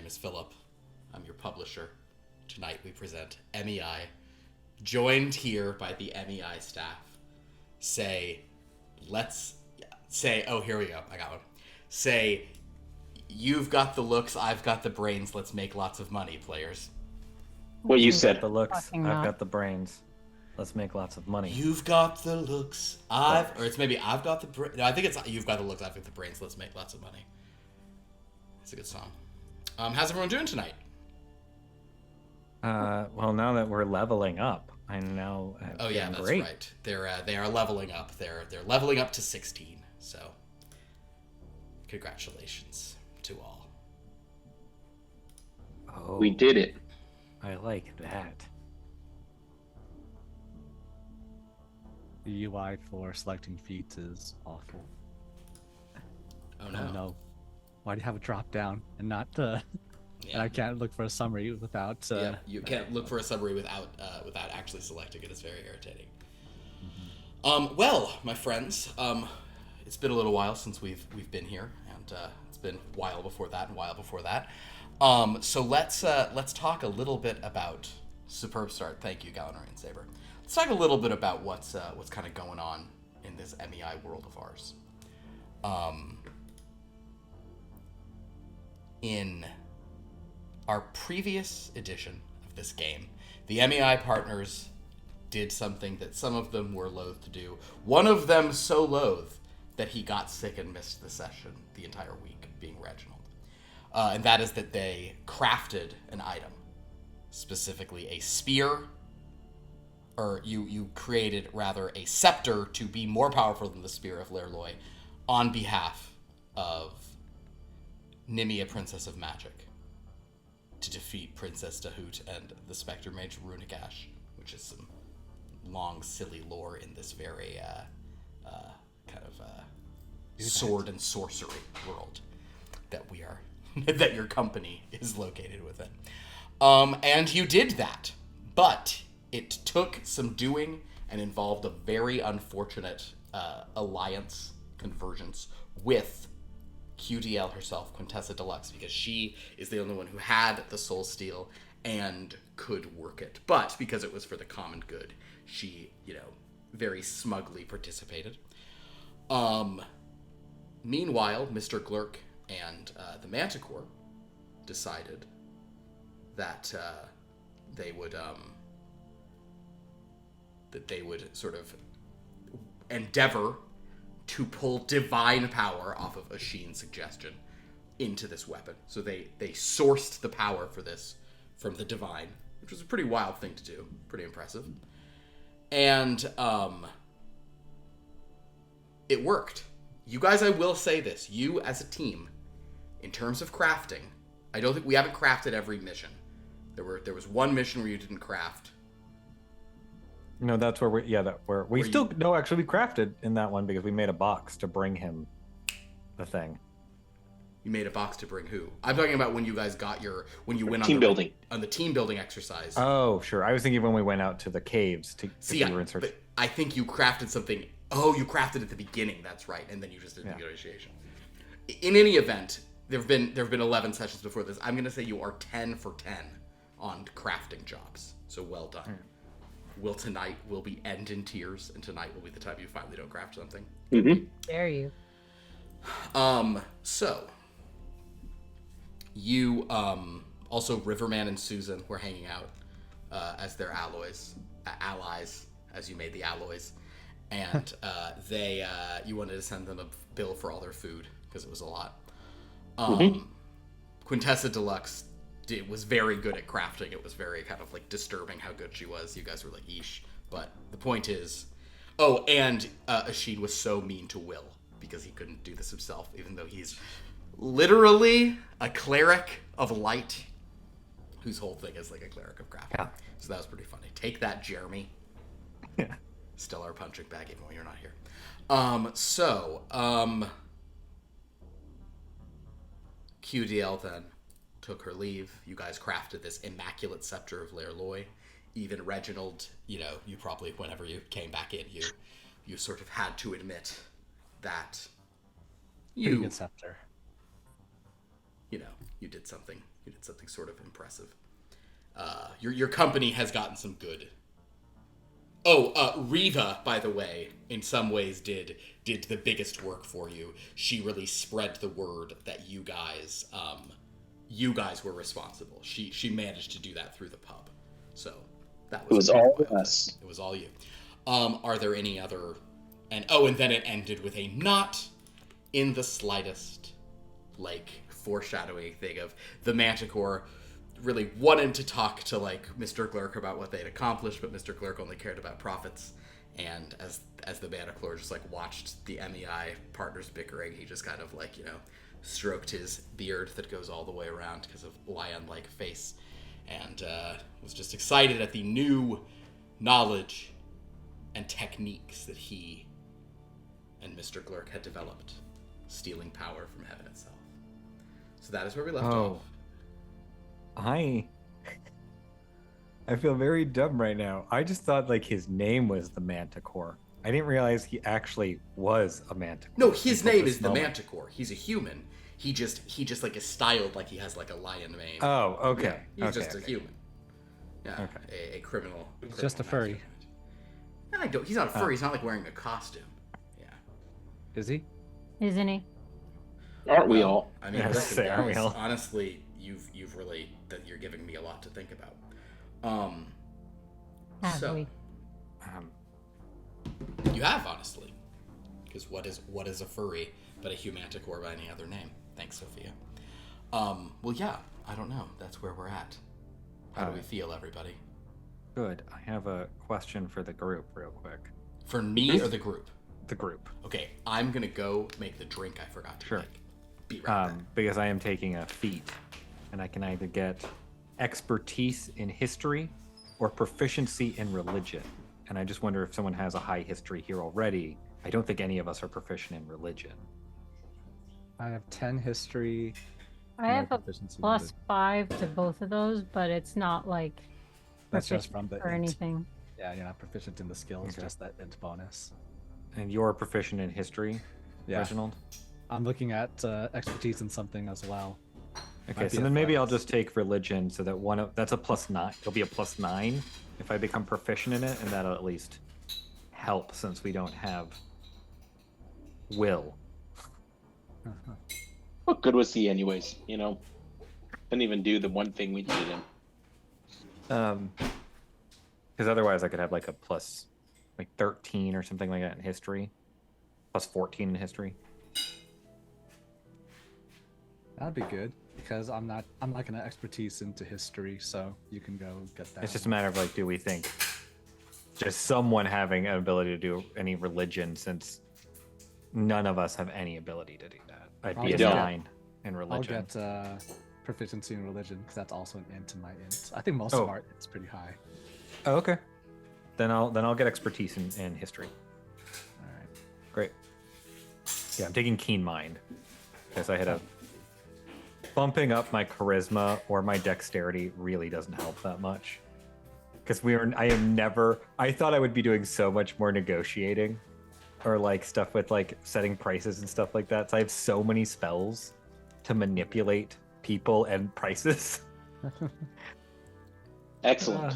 name is Philip. I'm your publisher. Tonight we present MEI, joined here by the MEI staff. Oh, here we go. I got one. Say, you've got the looks, I've got the brains, let's make lots of money, players. Well, you said The looks, I've got the brains. Let's make lots of money. You've got the looks, I've got the brains. No, I think it's you've got the looks, I've got the brains, let's make lots of money. It's a good song. How's everyone doing tonight? Well, now that we're leveling up, I now Oh yeah, that's great. right. They are leveling up. They're leveling up to 16. So, congratulations to all. Oh, we did it. I like that. The UI for selecting feats is awful. Oh no. Oh no. Why do you have a drop down and not Yeah. and I can't look for a summary without Yeah, you can't look for a summary without actually selecting it. It's very irritating. Mm-hmm. Well, my friends, it's been a little while since we've been here, and it's been a while before that and a while before that. So let's talk a little bit about superb start. Thank you, Galanori and Saber. Let's talk a little bit about what's kind of going on in this MEI world of ours. In our previous edition of this game, the MEI partners did something that some of them were loath to do. One of them so loath that he got sick and missed the session the entire week, being Reginald. And that is that they crafted an item, specifically a spear, or you created, rather, a scepter to be more powerful than the spear of Lerloy on behalf of Nimia, Princess of Magic, to defeat Princess Dahoot and the Spectre Mage Runagash, which is some long, silly lore in this very sword and sorcery world that we are, that your company is located within. And you did that, but it took some doing and involved a very unfortunate alliance convergence with QDL herself, Quintessa Deluxe, because she is the only one who had the soul steel and could work it. But because it was for the common good, she, very smugly participated. Meanwhile, Mr. Glurk and the Manticore decided that they would sort of endeavor to pull divine power off of Ashin's suggestion into this weapon. So they sourced the power for this from the divine, which was a pretty wild thing to do. Pretty impressive. And it worked. You guys, I will say this. You as a team, in terms of crafting, I don't think we haven't crafted every mission. There was one mission where you didn't craft. No, that's where we crafted in that one because we made a box to bring him the thing. You made a box to bring who? I'm talking about when you guys when you went team building. On the team building exercise. Oh, sure. I was thinking when we went out to the caves to see. But I think you crafted something. Oh, you crafted at the beginning. That's right, and then you just did the negotiation. In any event, there've been 11 sessions before this. I'm gonna say you are 10 for 10 on crafting jobs. So well done. Tonight will be end in tears, and tonight will be the time you finally don't craft something. Mm-hmm. Dare you? So you also Riverman and Susan were hanging out as their allies, as you made the alloys, and you wanted to send them a bill for all their food because it was a lot. Quintessa Deluxe was very good at crafting. It was very kind of like disturbing how good she was. You guys were like, eesh. But the point is, and Ashin was so mean to Will because he couldn't do this himself, even though he's literally a cleric of light whose whole thing is like a cleric of crafting. Yeah. So that was pretty funny. Take that, Jeremy. Yeah. Still our punching bag even when you're not here. QDL then took her leave. You guys crafted this immaculate scepter of Lerloy. Even Reginald, you probably, whenever you came back in, you sort of had to admit that Pretty good scepter. You did something sort of impressive. Your company has gotten some good. Riva, by the way, in some ways did the biggest work for you. She really spread the word that you guys were responsible. She managed to do that through the pub. So that was all us. It was all you. Are there any other? And then it ended with a not in the slightest foreshadowing thing of the Manticore really wanted to talk to Mr. Glurk about what they'd accomplished, but Mr. Glurk only cared about profits. And as the Manticore just watched the MEI partners bickering, he just kind of stroked his beard that goes all the way around because of lion-like face, and was just excited at the new knowledge and techniques that he and Mr. Glurk had developed, stealing power from heaven itself. So that is where we left off. I feel very dumb right now. I just thought his name was the Manticore. I didn't realize he actually was a Manticore. No, his name is the Manticore. He's a human. He just is styled like he has a lion mane. Oh, okay. Yeah, he's just a human. Yeah, okay. A criminal. He's just a furry. He's not a furry. He's not wearing a costume. Yeah. Is he? Isn't he? Aren't we all? I mean, Yes, listen, aren't we guys, all? honestly, you've really you're giving me a lot to think about. Have So we? you have, honestly, because what is a furry but a humanticore by any other name? Thanks, Sophia. Well, yeah, I don't know. That's where we're at. How do we feel, everybody? Good. I have a question for the group real quick. For me or the group? The group. Okay, I'm gonna go make the drink I forgot to Sure. make. Be right back. Because I am taking a feat, and I can either get expertise in history or proficiency in religion. And I just wonder if someone has a high history here already. I don't think any of us are proficient in religion. I have 10 history. I no have a proficiency plus 5 to both of those, but it's not That's just from the or int. anything. Yeah, you're not proficient in the skills, Okay. just that int bonus. And you're proficient in history, Yeah. Reginald? I'm looking at expertise in something as well. Okay, Might be so then maybe I'll athletics. just take religion so that that's a +9. It'll be a +9 if I become proficient in it, and that'll at least help since we don't have will. What good was he, anyways? Couldn't even do the one thing we needed him. Because otherwise I could have a plus 13 or something like that in history, +14 in history. That'd be good because I'm not gonna expertise into history, so you can go get that. It's just a matter of do we think just someone having an ability to do any religion, since none of us have any ability to do that. I'd be a I'll get- 9 in I'll religion. get proficiency in religion because that's also an int to my int. I think most Oh. of our int's pretty high. Oh, okay. Then I'll get expertise in history. All right. Great. Yeah, I'm taking keen mind because I had a bumping up my charisma or my dexterity really doesn't help that much. Because I thought I would be doing so much more negotiating or stuff with setting prices and stuff like that. So I have so many spells to manipulate people and prices. Excellent.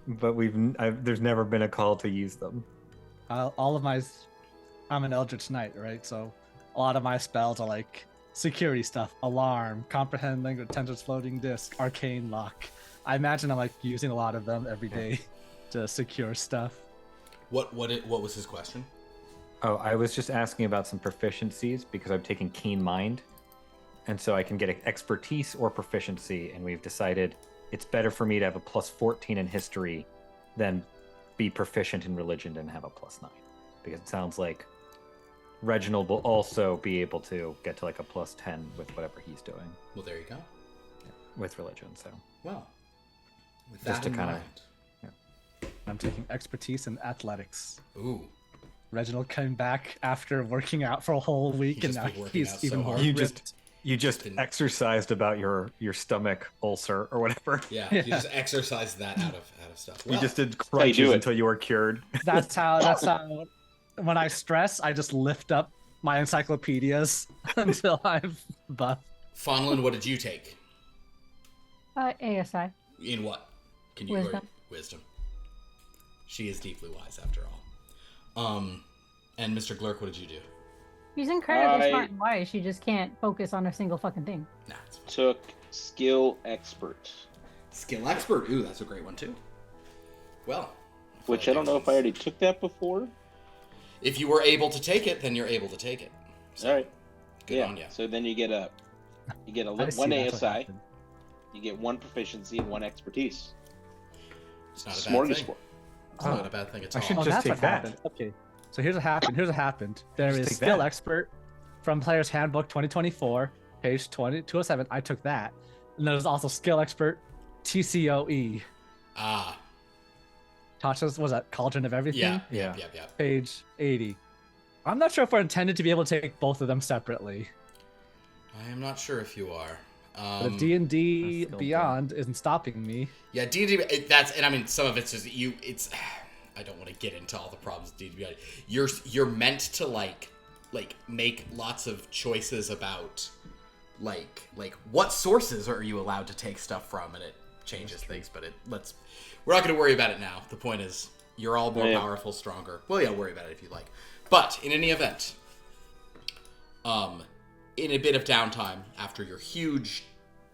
But there's never been a call to use them. I'm an Eldritch Knight, right? So a lot of my spells are security stuff, alarm, comprehend language, tensor's floating disk, arcane lock. I imagine I'm using a lot of them every day to secure stuff. What was his question? Oh, I was just asking about some proficiencies because I'm taking keen mind. And so I can get expertise or proficiency, and we've decided it's better for me to have a +14 in history than be proficient in religion and have a +9. Because it sounds like Reginald will also be able to get to a +10 with whatever he's doing Well, there you go. with religion. So Well, with Just that to in kinda- mind. I'm taking expertise in athletics. Ooh. Reginald came back after working out for a whole week, He's and just now been working he's out even so more hard. ripped. you just been- exercised about your stomach ulcer or whatever. Yeah, Yeah. you just exercised that out of stuff. You Well, just did how you crunches do it. until you were cured. That's how. When I stress, I just lift up my encyclopedias until I'm buff. Fonlin, what did you take? ASI. In what? Can you Wisdom. Wisdom. She is deeply wise, after all. And Mr. Glurk, what did you do? She's incredibly smart and wise. She just can't focus on a single fucking thing. Nah, it's fine. Took skill expert, Skill expert. Ooh, that's a great one too. Well, which I don't know if I already took that before. If you were able to take it, then you're able to take it. So, All right. good on you. So then you get a I see one that's what ASI, happened. you get 1 proficiency and 1 expertise. It's not a bad thing. Smorgasbord. It's not a bad thing at I all. should Oh, just that's take what that. happened. Okay. So here's what happened. Here's what happened. There Just is take skill that. expert from Player's Handbook 2024, page 207. I took that. And there's also skill expert TCOE. Ah, Tasha's, was that Cauldron of Everything? yeah. Page 80. I'm not sure if we're intended to be able to take both of them separately. I am not sure if you are. But if D&D skill Beyond isn't stopping me, Yeah, D&D. And I mean, some of it's just you. It's. I don't want to get into all the problems with D&D. You're meant to like make lots of choices about like what sources are you allowed to take stuff from, and it changes things. But we're not going to worry about it now. The point is, you're all more powerful, stronger. Well, yeah, worry about it if you like. But in any event, in a bit of downtime after your huge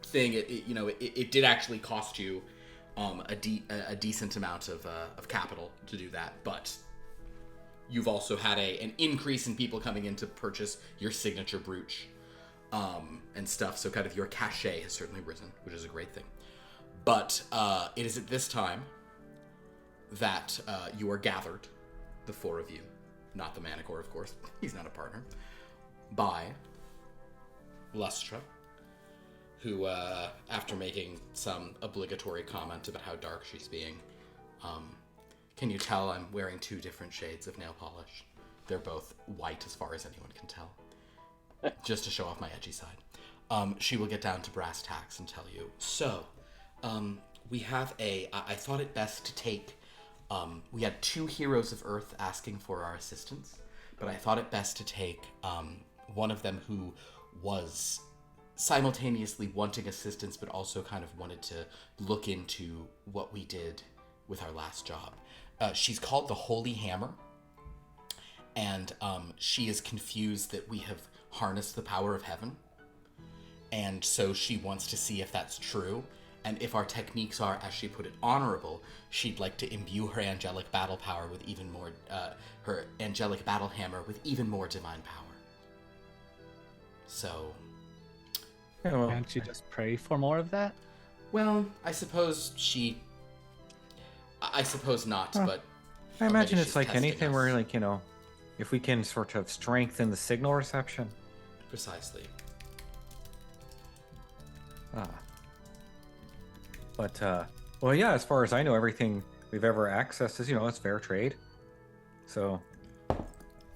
thing, it did actually cost you a decent amount of capital to do that, but you've also had an increase in people coming in to purchase your signature brooch and stuff, so kind of your cachet has certainly risen, which is a great thing. But it is at this time that you are gathered, the four of you, not the Manicore, of course, he's not a partner, by Lustra, who, after making some obligatory comment about how dark she's being, can you tell I'm wearing 2 different shades of nail polish? They're both white as far as anyone can tell. Just to show off my edgy side. She will get down to brass tacks and tell you. So, we have I thought it best to take, we had 2 heroes of Earth asking for our assistance, but I thought it best to take one of them who was simultaneously wanting assistance, but also kind of wanted to look into what we did with our last job. She's called the Holy Hammer, and she is confused that we have harnessed the power of heaven, and so she wants to see if that's true, and if our techniques are, as she put it, honorable, she'd like to imbue her angelic battle power with even more, her angelic battle hammer with even more divine power. So... Yeah, well, can't you just pray for more of that? Well, I suppose not, but... I or imagine maybe it's she's like testing anything us. where, like, if we can sort of strengthen the signal reception. Precisely. But, well, yeah, as far as I know, everything we've ever accessed is, it's fair trade. So,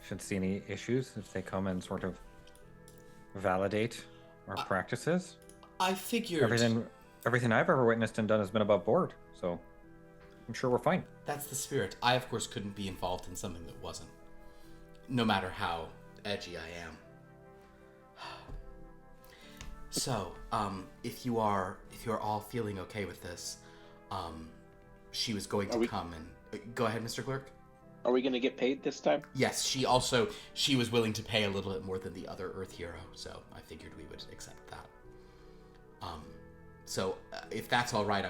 shouldn't see any issues if they come and sort of validate our practices. I figured... Everything I've ever witnessed and done has been above board, so I'm sure we're fine. That's the spirit. I, of course, couldn't be involved in something that wasn't. No matter how edgy I am. So, if you are all feeling okay with this, she was going to come and... go ahead, Mr. Glurk. Are we going to get paid this time? Yes, she was willing to pay a little bit more than the other Earth hero, so I figured we would accept that. So if that's all right,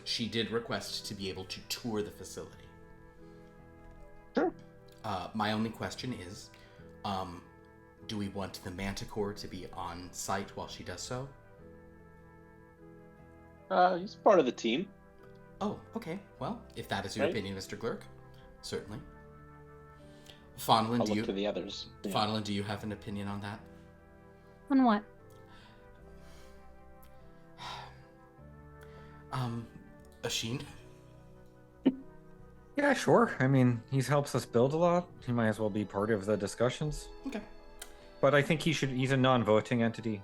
she did request to be able to tour the facility. Sure. My only question is, do we want the Manticore to be on site while she does so? He's part of the team. Oh, okay. Well, if that is your Right. opinion, Mr. Glurk, certainly. Fonlin, I'll do look you? to the others. Yeah. Fonlin, do you have an opinion on that? On what? Ashin? Yeah, sure. I mean, he helps us build a lot. He might as well be part of the discussions. Okay. But I think he's a non-voting entity.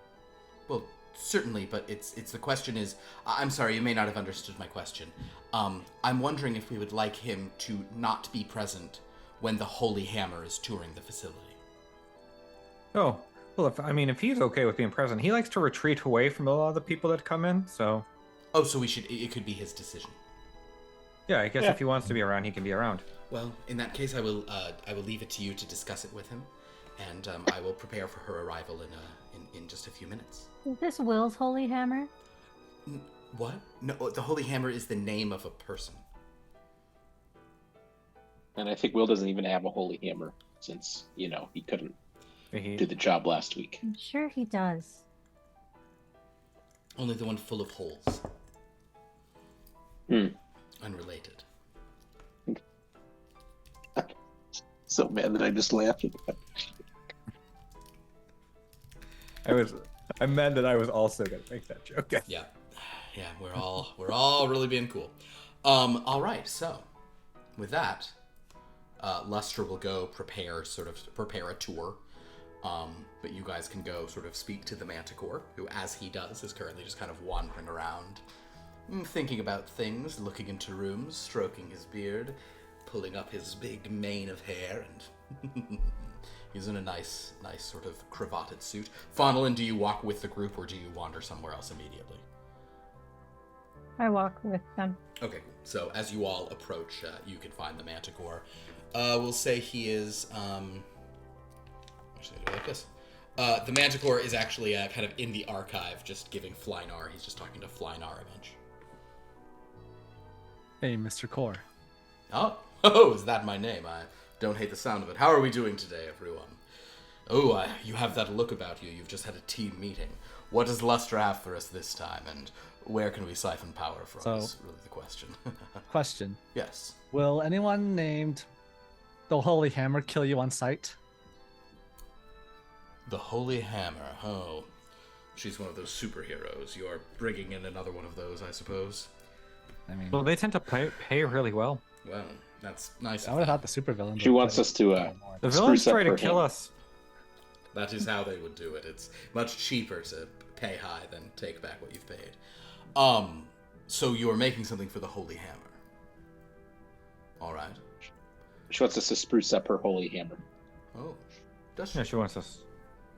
Well, certainly, but it's the question is, I'm sorry, you may not have understood my question. I'm wondering if we would like him to not be present when the Holy Hammer is touring the facility. Oh, Well, if he's okay with being present, he likes to retreat away from a lot of the people that come in. So, Oh, so it could be his decision. yeah, I guess Yeah. if he wants to be around, he can be around. Well, in that case, I will leave it to you to discuss it with him, and I will prepare for her arrival in just a few minutes. Is this Will's holy hammer? What? No, the Holy Hammer is the name of a person. And I think Will doesn't even have a holy hammer since, he couldn't do the job last week. I'm sure he does. Only the one full of holes. Unrelated. So mad that I just laughed. I'm mad that I was also gonna make that joke. Yeah, we're all really being cool. All right, so with that, Lustre will go prepare a tour. But you guys can go sort of speak to the Manticore, who, as he does, is currently just kind of wandering around, thinking about things, looking into rooms, stroking his beard, pulling up his big mane of hair, and he's in a nice sort of cravated suit. Faunnelin, do you walk with the group, or do you wander somewhere else immediately? I walk with them. Okay, so as you all approach, you can find the Manticore. We'll say he is, actually, I do it like this. The Manticore is actually kind of in the archive, just giving Flynar. He's just talking to Flynar a bunch. Hey, Mr. Core. Oh, is that my name? I don't hate the sound of it. How are we doing today, everyone? Oh, you have that look about you. You've just had a team meeting. What does Lustre have for us this time, and where can we siphon power from? So- Is really the question. Question. Yes. Will anyone named the Holy Hammer kill you on sight? The Holy Hammer. Oh, she's one of those superheroes. You're bringing in another one of those, I suppose. I mean, Well, they tend to pay really well. Well, that's nice. I of would have them. thought the supervillain. She wants us to, The Spruce villains up try to her kill hand. us. That is how they would do it. It's much cheaper to pay high than take back what you've paid. So you're making something for the Holy Hammer. All right. She wants us to spruce up her holy hammer. Oh, does she? Yeah, she wants us.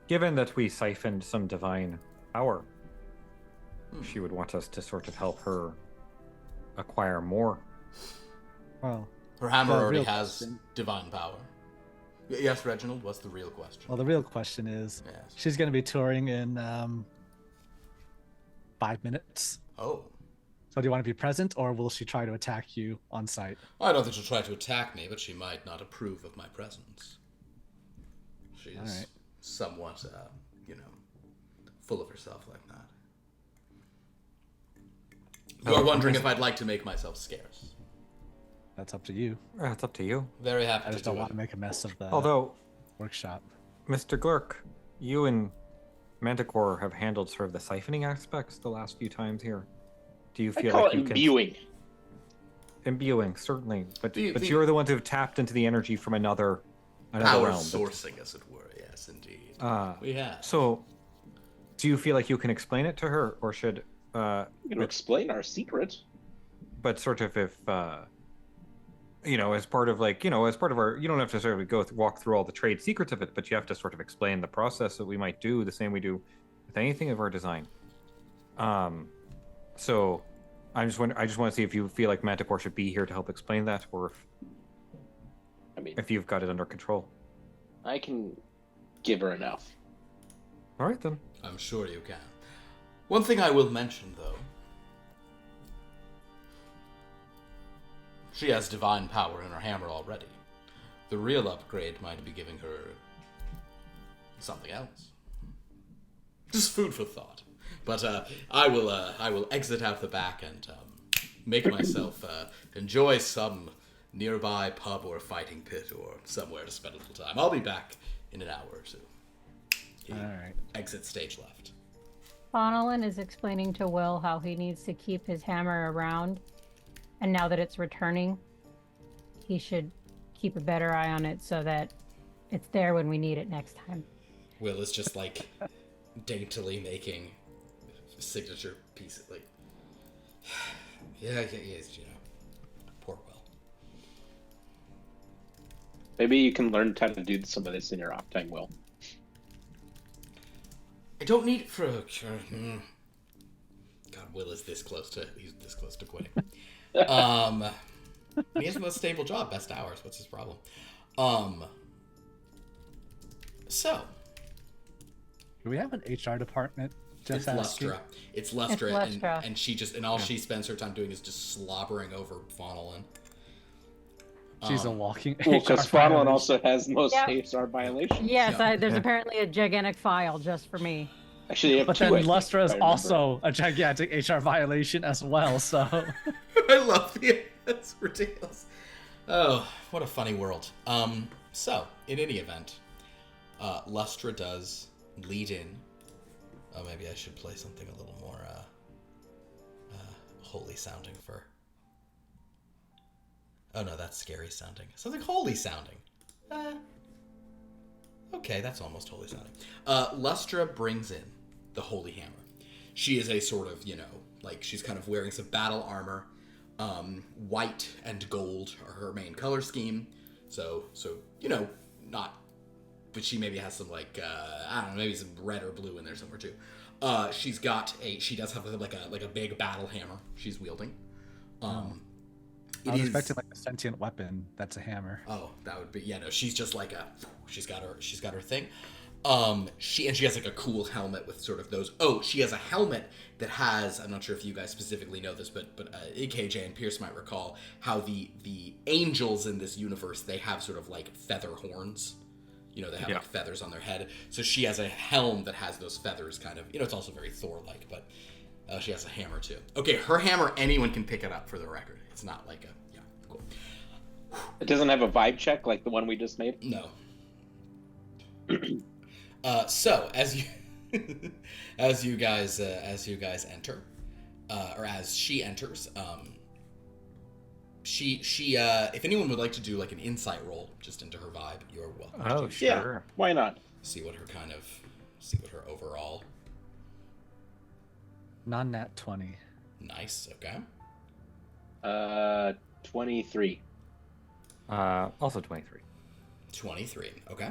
Given that we siphoned some divine power, she would want us to sort of help her acquire more. Well, Her hammer the already real has question- divine power. Yes, Reginald. What's the real question? well, the real question is, Yes. she's going to be touring in 5 minutes. Oh, So do you want to be present, or will she try to attack you on sight? I don't think she'll try to attack me, but she might not approve of my presence. She is Alright. somewhat, full of herself like that. You're wondering if I'd like to make myself scarce. That's up to you. It's up to you. Very happy I to just do don't it. want to make a mess of the Although, workshop. Mr. Glurk, you and Manticore have handled sort of the siphoning aspects the last few times here. Do you I feel call like it you can imbuing. imbuing, certainly, but The- you're the ones who've tapped into the energy from another Power realm. sourcing, as it were. Yes, indeed. But, We have. so, do you feel like you can explain it to her, or should, You're gonna explain our secret. but sort of if, as part of our, you don't have to necessarily walk through all the trade secrets of it, but you have to sort of explain the process that we might do the same we do with anything of our design. So, I just want to see if you feel like Manticore should be here to help explain that, or I mean, if you've got it under control. I can give her enough. All right then. I'm sure you can. One thing I will mention, though. She has divine power in her hammer already. The real upgrade might be giving her something else. Just food for thought. But I will exit out the back and make myself enjoy some nearby pub or fighting pit or somewhere to spend a little time. I'll be back in an hour or two. He Alright. exits stage left. Faunnelin is explaining to Will how he needs to keep his hammer around, and now that it's returning, he should keep a better eye on it so that it's there when we need it next time. Will is just like daintily making signature pieces. Like, yeah, poor Will. Maybe you can learn how to do some of this in your off time, Will. I don't need it for a... God, Will is this close to... He's this close to quitting. He has the most stable job, best hours. What's his problem? So... Do we have an HR department? Just It's asking. Lustra. It's Lustra, It's Lustra. and she just... And all she spends her time doing is just slobbering over Faunolin. She's a walking. Well, because HR Faunolin violation. also has the most Yep. HR violations. Yes, Yeah. there's apparently a gigantic file just for me. Actually, you have But two, I then think, Lustra is if I remember. also a gigantic HR violation as well. So I love the... That's ridiculous. Oh, what a funny world. So, in any event, Lustra does lead in. Oh, maybe I should play something a little more holy sounding for... Oh no, that's scary sounding. Something holy sounding. Okay, that's almost holy sounding. Lustra brings in the holy hammer. She is a sort of, like she's kind of wearing some battle armor. White and gold are her main color scheme. So not, but she maybe has some like I don't know, maybe some red or blue in there somewhere too. She does have like a big battle hammer she's wielding. I was expecting like a sentient weapon that's a hammer. Oh, that would be no. She's just like she's got her thing. She has like a cool helmet with sort of those. Oh, she has a helmet that has. I'm not sure if you guys specifically know this, but KJ and Pierce might recall how the angels in this universe, they have sort of like feather horns. They have like feathers on their head. So she has a helm that has those feathers kind of. It's also very Thor-like, but she has a hammer too. Okay, her hammer, anyone can pick it up for the record. It's not like cool. It doesn't have a vibe check like the one we just made. No. So as you as you guys enter, or as she enters, she if anyone would like to do like an insight roll just into her vibe, you're welcome. Oh, to sure. Yeah, why not? see what her overall. Non-nat 20. Nice. Okay. 23. Also 23. 23. Okay.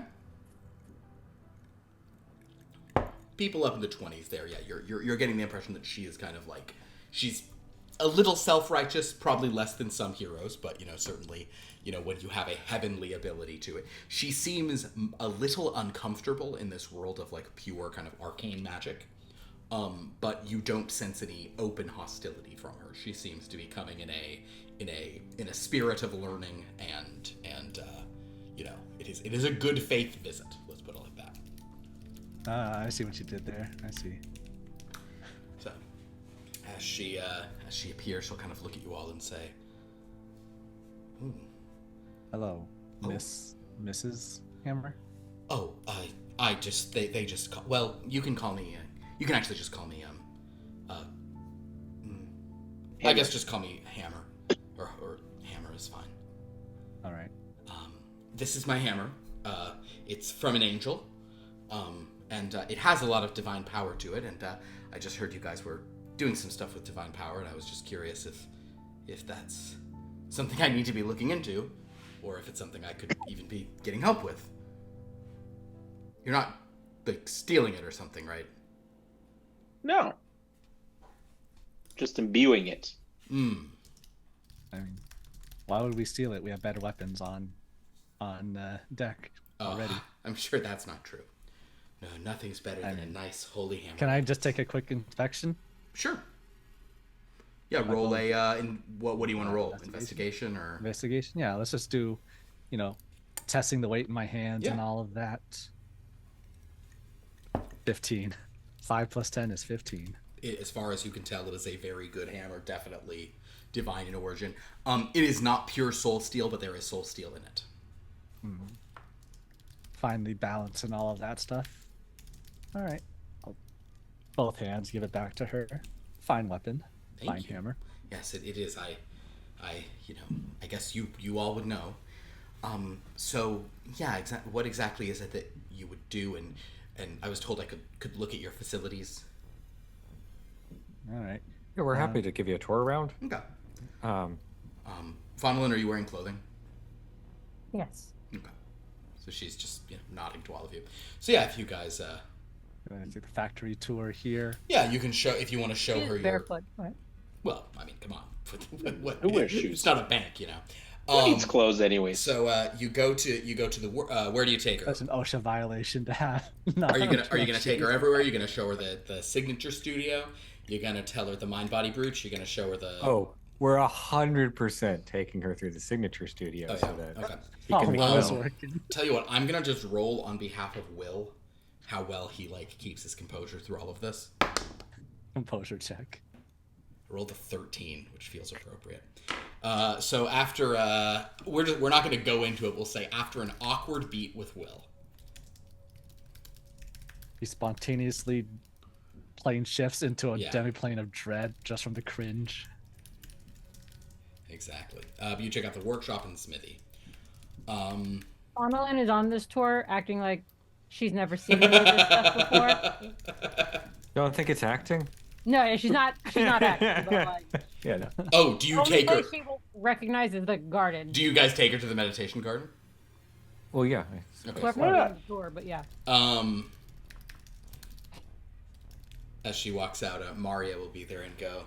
People up in the 20s there, yeah, you're getting the impression that she is kind of like, she's a little self-righteous, probably less than some heroes, but certainly, when you have a heavenly ability to it. She seems a little uncomfortable in this world of like pure kind of arcane magic. But you don't sense any open hostility from her. She seems to be coming in a spirit of learning and it is a good faith visit. Let's put it like that. I see what you did there. I see. So, as she appears, she'll kind of look at you all and say, Hello, Oh. Mrs. Hammer. "Oh, I just they just call, well, you can call me. You can actually just call me I guess just call me Hammer, or Hammer is fine. All right. This is my hammer. It's from an angel, and it has a lot of divine power to it. And I just heard you guys were doing some stuff with divine power, and I was just curious if that's something I need to be looking into, or if it's something I could even be getting help with. You're not like stealing it or something, right? No. Just imbuing it. I mean, why would we steal it? We have better weapons on deck already. I'm sure that's not true. No, nothing's better than a nice holy hammer. Can I just take a quick inspection? Sure. Yeah, roll what do you want to roll? Investigation or Investigation? Yeah, let's just do, testing the weight in my hands and Yeah. all of that. 15. 5 plus 10 is 15. as far as you can tell, it is a very good hammer, definitely divine in origin. It is not pure soul steel, but there is soul steel in it. Find the balance and all of that stuff. All right. Both hands, give it back to her. Fine weapon. Thank Fine you. hammer. Yes, it is. I guess you all would know. So yeah, what exactly is it that you would do? And I was told I could look at your facilities. All right. Yeah, we're happy to give you a tour around. Okay. Um, Fonolin, are you wearing clothing? Yes. Okay. So she's just nodding to all of you. So yeah, if you guys I take the factory tour here. Yeah, you can show if you want to show She's her your. barefoot, but Well, I mean, come on. What, Who wears shoes? It's not a bank, you know. It's closed anyways. So you go to the where do you take her? That's an OSHA violation to have. Are you gonna take her everywhere? You're gonna show her the signature studio. You're gonna tell her the mind body brooch. You're gonna show her the. Oh, we're 100% taking her through the signature studio. Oh, yeah. So that Okay. he Oh, can well, it's film. working. Tell you what, I'm gonna just roll on behalf of Will, how well he keeps his composure through all of this. Composure check. Rolled a 13, which feels appropriate. So after we're not going to go into it. We'll say after an awkward beat with Will. He spontaneously plane shifts into a Yeah. demiplane of dread just from the cringe. Exactly. You check out the workshop and the smithy. Annalyn is on this tour acting like she's never seen any of this stuff before. Don't think it's acting? No, she's not. She's not acting. But like, Yeah, no. Oh, do you only take her? place she recognizes the garden. Do you guys take her to the meditation garden? Well, yeah. Okay. We're probably on the tour, but yeah. As she walks out, Maria will be there and go,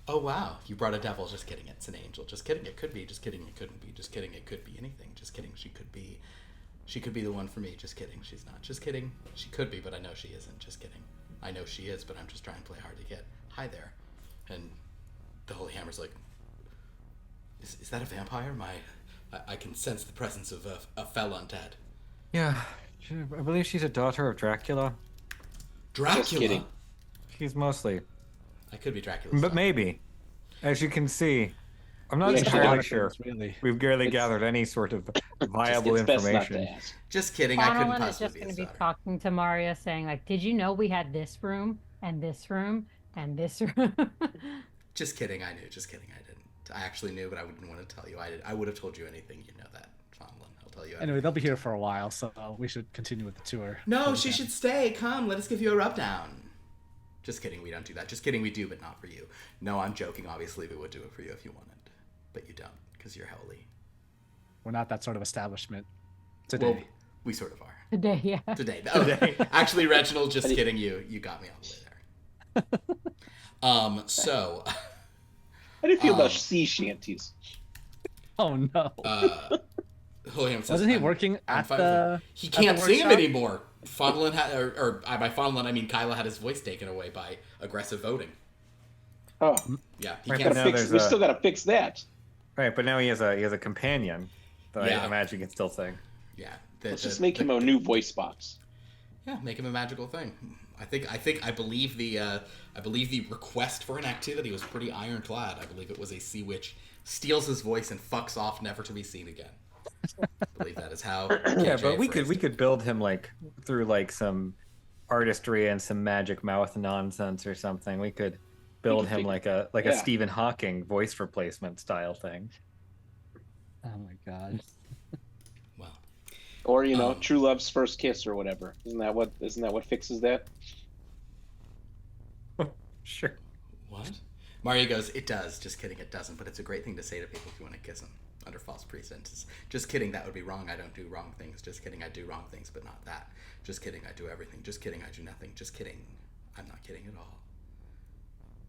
"Oh wow, you brought a devil. Just kidding, it's an angel. Just kidding, it could be. Just kidding, it couldn't be. Just kidding, it could be anything. Just kidding, she could be the one for me. Just kidding, she's not. Just kidding, she could be, but I know she isn't. Just kidding, I know she is, but I'm just trying to play hard to get. Hi there." And the Holy Hammer's like, "Is that a vampire? I can sense the presence of a fell undead." Yeah, I believe she's a daughter of Dracula. Dracula. Just kidding. She's mostly, I could be Dracula. but maybe. As you can see, I'm not Yeah, entirely Things, sure. Really. We've barely It's- gathered any sort of viable It's best not to information. ask. Just kidding. I couldn't Annalyn is possibly just be going his to be daughter. talking to Maria, saying like, "Did you know we had this room and this room and this room?" Just kidding. I knew. Just kidding. I didn't. I actually knew, but I wouldn't want to tell you. I would have told you anything. You know that, Fondlin. I'll tell you. Anyway, they'll be here for a while, so we should continue with the tour. No, she should stay. Come, let us give you a rub down. Just kidding. We don't do that. Just kidding. We do, but not for you. No, I'm joking. Obviously, we would do it for you if you wanted, but you don't because you're holy. We're not that sort of establishment today. Well, we sort of are Today, yeah. today. Oh, actually, Reginald. Just kidding. You got me all the way there. So. How do you feel about sea shanties? Oh no! Holy Hammer says, Wasn't he "I'm- working I'm at fine with the? it." He at can't the sing him workshop? anymore. Fondlin had, or by Fondlin I mean Kyla had his voice taken away by aggressive voting. Oh, Yeah, he Right, can't. but now gotta fix, there's we a- still gotta fix that. Right, but now he has a companion that Yeah. I imagine can still sing. Yeah, Let's just make him a new voice box. Yeah, make him a magical thing. I believe the request for an activity was pretty ironclad. I believe it was a sea witch steals his voice and fucks off, never to be seen again. I believe that is how. Yeah, KJ but we phrased it. could build him through some artistry and some magic mouth nonsense or something. We could build him figure- a yeah. Stephen Hawking voice replacement style thing. Oh my god! Well, Or True Love's First Kiss or whatever. Isn't that what fixes that? Sure. what? Mario goes, "It does." Just kidding, it doesn't. But it's a great thing to say to people if you want to kiss them under false pretenses. Just kidding, that would be wrong. I don't do wrong things. Just kidding, I do wrong things, but not that. Just kidding, I do everything. Just kidding, I do nothing. Just kidding, I'm not kidding at all.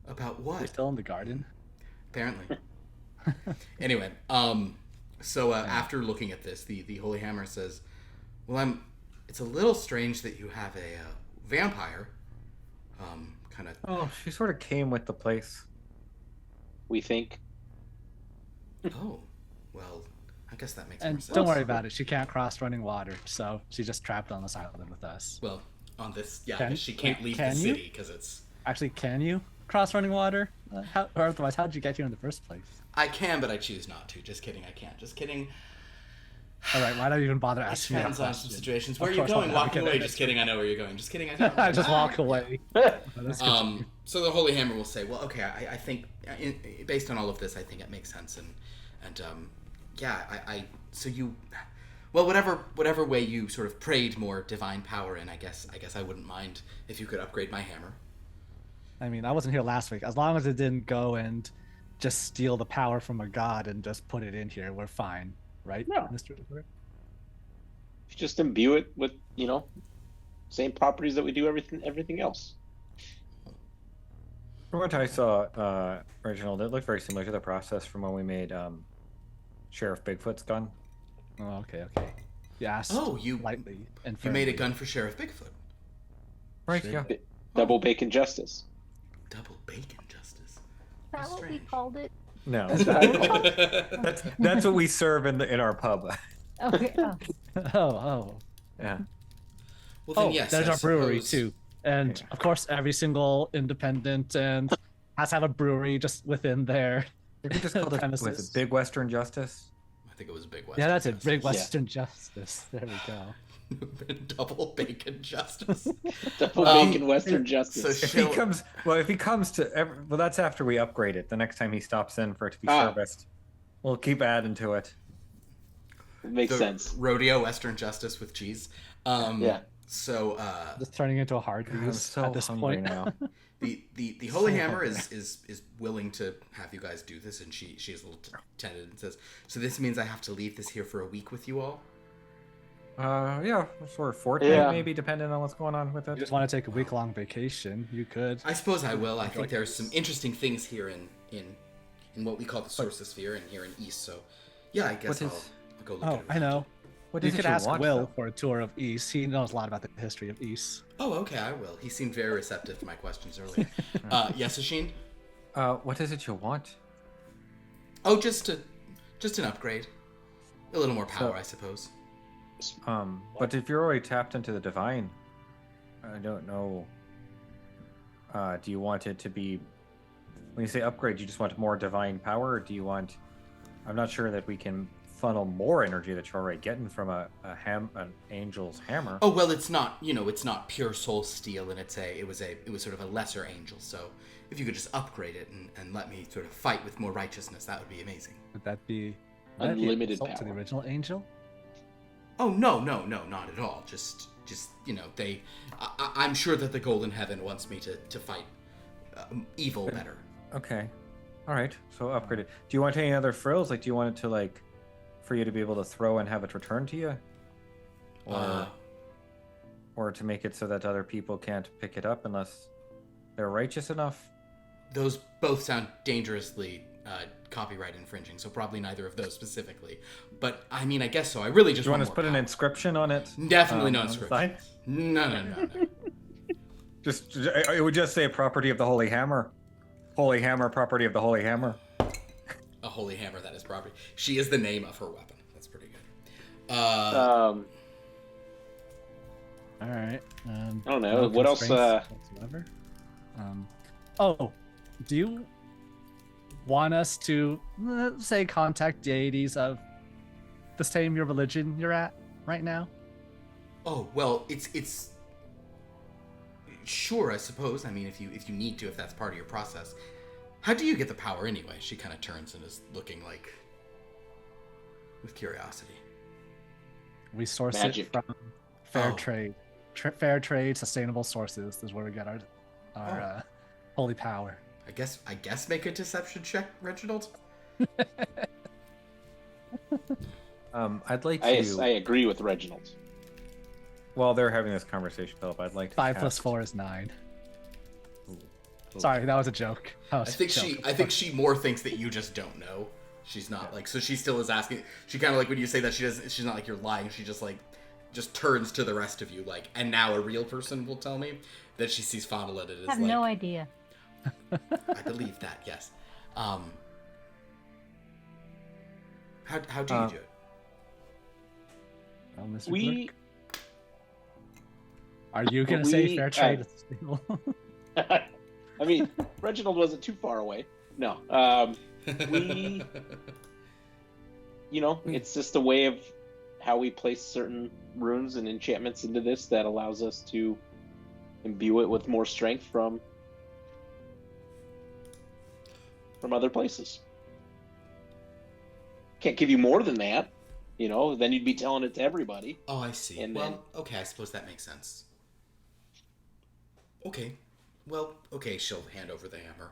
About We're what? still in the garden. Apparently. Anyway, so after looking at this, the Holy Hammer says, "Well, it's a little strange that you have a vampire, kind of." Oh, she sort of came with the place. We think. Oh, well, I guess that makes more And sense. don't worry about it. She can't cross running water, so she's just trapped on this island with us. Well, on this, yeah, Can- 'cause she can't leave the can you? city because it's. Actually, can you cross running water? Or otherwise, how did you get here in the first place? I can, but I choose not to. Just kidding, I can't. Just kidding. All right, why don't you even bother It asking me that depends on some question? situations. Of Where are you course I'll going? never Walking get away. it. Just kidding. I know where you're going. Just kidding. I don't. I just walk away. So the Holy Hammer will say, "Well, okay, I think, based on all of this, I think it makes sense, and yeah, so you, well, whatever way you sort of prayed more divine power in, I guess I wouldn't mind if you could upgrade my hammer." I mean, I wasn't here last week. As long as it didn't go and just steal the power from a god and just put it in here, we're fine, right, No. Mr. Ysmir? Just imbue it with, same properties that we do everything else. From what I saw, Reginald, it looked very similar to the process from when we made Sheriff Bigfoot's gun. Oh, okay. Yes. Oh, you lightly and you made a firmly. gun for Sheriff Bigfoot. Right, Sure. yeah. Double bacon justice. Double bacon justice. Is that How what we strange. called it? No. That's what I call it. That's what we serve in our pub. Okay. Oh. Oh. Yeah. Well, then, Oh, yes, there's I our brewery suppose- too, and Yeah. of course, every single independent and has to have a brewery just within their. We could just call it premises. was it Big Western Justice? I think it was Big West. Yeah, that's it. Big Western Justice. There we go. Double bacon justice. Double Um, bacon Western justice. so If She'll- he comes to, well, that's after we upgrade it. The next time he stops in for it to be Ah. serviced, we'll keep adding to it. Makes the sense. Rodeo Western justice with cheese. Yeah. So Just turning into a I'm Hardee's so at this hungry point. now. the Holy Hammer is willing to have you guys do this, and she is a little tentative and says, "So this means I have to leave this here for a week with you all." Yeah, for a fortnight Yeah. maybe, depending on what's going on with You it. just want to take a week-long vacation? You could. I suppose I will. I think there's some interesting things here in what we call the Sources Sphere and here in East. So, yeah, I guess What I'll is- go look Oh, at it. I know. What You is it could you ask want, Will though? for a tour of East. He knows a lot about the history of East. Oh, okay, I will. He seemed very receptive to my questions earlier. Yes, Ashin? What is it you want? Oh, just an upgrade. A little more power, So- I suppose. But if you're already tapped into the divine, I don't know. Do you want it to be, when you say upgrade, you just want more divine power, or do you want? I'm not sure that we can funnel more energy that you're already getting from an angel's hammer. Oh well, it's not it's not pure soul steel, and it was sort of a lesser angel. So if you could just upgrade it and let me sort of fight with more righteousness, that would be amazing. Would that be Unlimited insult to the power. original angel? Oh no, not at all. Just I'm sure that the Golden Heaven wants me to fight evil better. Okay, all right. So upgrade it. Do you want any other frills? Like, do you want it to for you to be able to throw and have it returned to you, or to make it so that other people can't pick it up unless they're righteous enough? Those both sound dangerously copyright infringing, so probably neither of those specifically. But I mean, I guess so. I really just Do you want want us to put an inscription on it? Definitely no on the inscription. side? No. Just it would just say property of the Holy Hammer. Holy Hammer, property of the Holy Hammer. A holy hammer, that is property. She is the name of her weapon. That's pretty good. Um, All right. I don't know. no What else, constraints whatsoever. Do you want us to, say, contact deities of the same your religion you're at right now? Oh well, it's sure, I suppose. I mean, if you need to, if that's part of your process. How do you get the power anyway? She kind of turns and is looking with curiosity. We source Magic. it from fair Oh. trade. Fair trade, sustainable sources is where we get our holy power. I guess make a deception check, Reginald. I'd like I to. agree with Reginald. While they're having this conversation, Philip, I'd like to. 5 plus cast- 4 is 9. Ooh. Sorry, that was a joke. That I was a think joke. she more thinks that you just don't know. She's not so she still is asking. She kind of when you say that she's not you're lying. She just turns to the rest of you and now a real person will tell me that she sees Fondle I have no idea. I believe that, yes. How do you do it? Oh, Mr. We, Glurk? Are you gonna say we- fair trade is sustainable? I mean, Reginald wasn't too far away. No. We, it's just a way of how we place certain runes and enchantments into this that allows us to imbue it with more strength from other places. Can't give you more than that, then you'd be telling it to everybody. Oh, I see. And Well, then- okay, I suppose that makes sense. Okay. Well, okay, she'll hand over the hammer.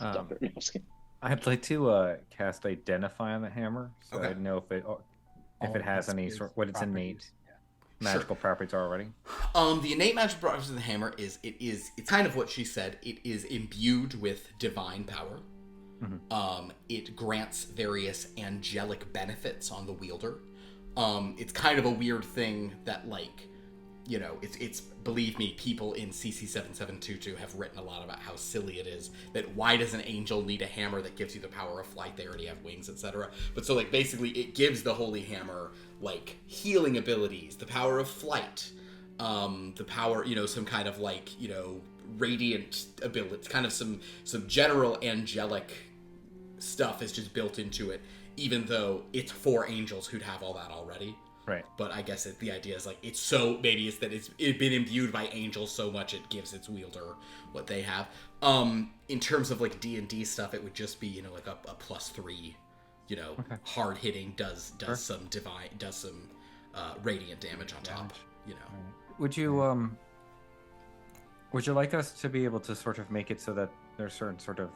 No, I'm just kidding. I'd like to cast Identify on the hammer, so Okay. I'd know if it has any sort what its innate. magical properties are already? The innate magic properties of the hammer it's kind of what she said. It is imbued with divine power. It grants various angelic benefits on the wielder. It's kind of a weird thing that, like, you know, it's believe me, people in CC7722 have written a lot about how silly it is that why does an angel need a hammer that gives you the power of flight? They already have wings, etc. But so, like, basically it gives the holy hammer, like, healing abilities, the power of flight, the power, you know, some kind of, like, you know, radiant ability, kind of some general angelic stuff is just built into it, even though it's for angels who'd have all that already. Right. But I guess the idea is, like, it's so, maybe it's that it's been imbued by angels so much it gives its wielder what they have. In terms of, like, D&D stuff, it would just be, you know, like a +3, you know, hard hitting, does some divine, does some radiant damage on top, you know. Would you like us to be able to sort of make it so that there's certain sort of,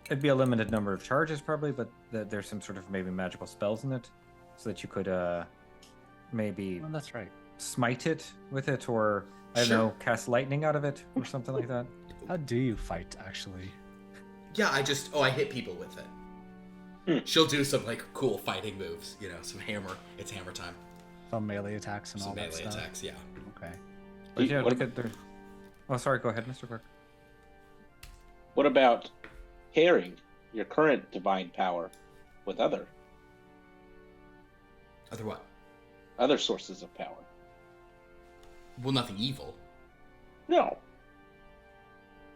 it'd be a limited number of charges probably, but that there's some sort of maybe magical spells in it, so that you could maybe that's right. smite it with it, or I don't know, cast lightning out of it or something like that? How do you fight, actually? Yeah, I hit people with it. She'll do some, like, cool fighting moves, you know, some hammer. It's hammer time. Some melee attacks and Some all that melee stuff. attacks, yeah. Okay. But yeah, look at their... Oh, sorry, go ahead, Mr. Glurk. What about pairing your current divine power with other What? other sources of power? Well, nothing evil. No.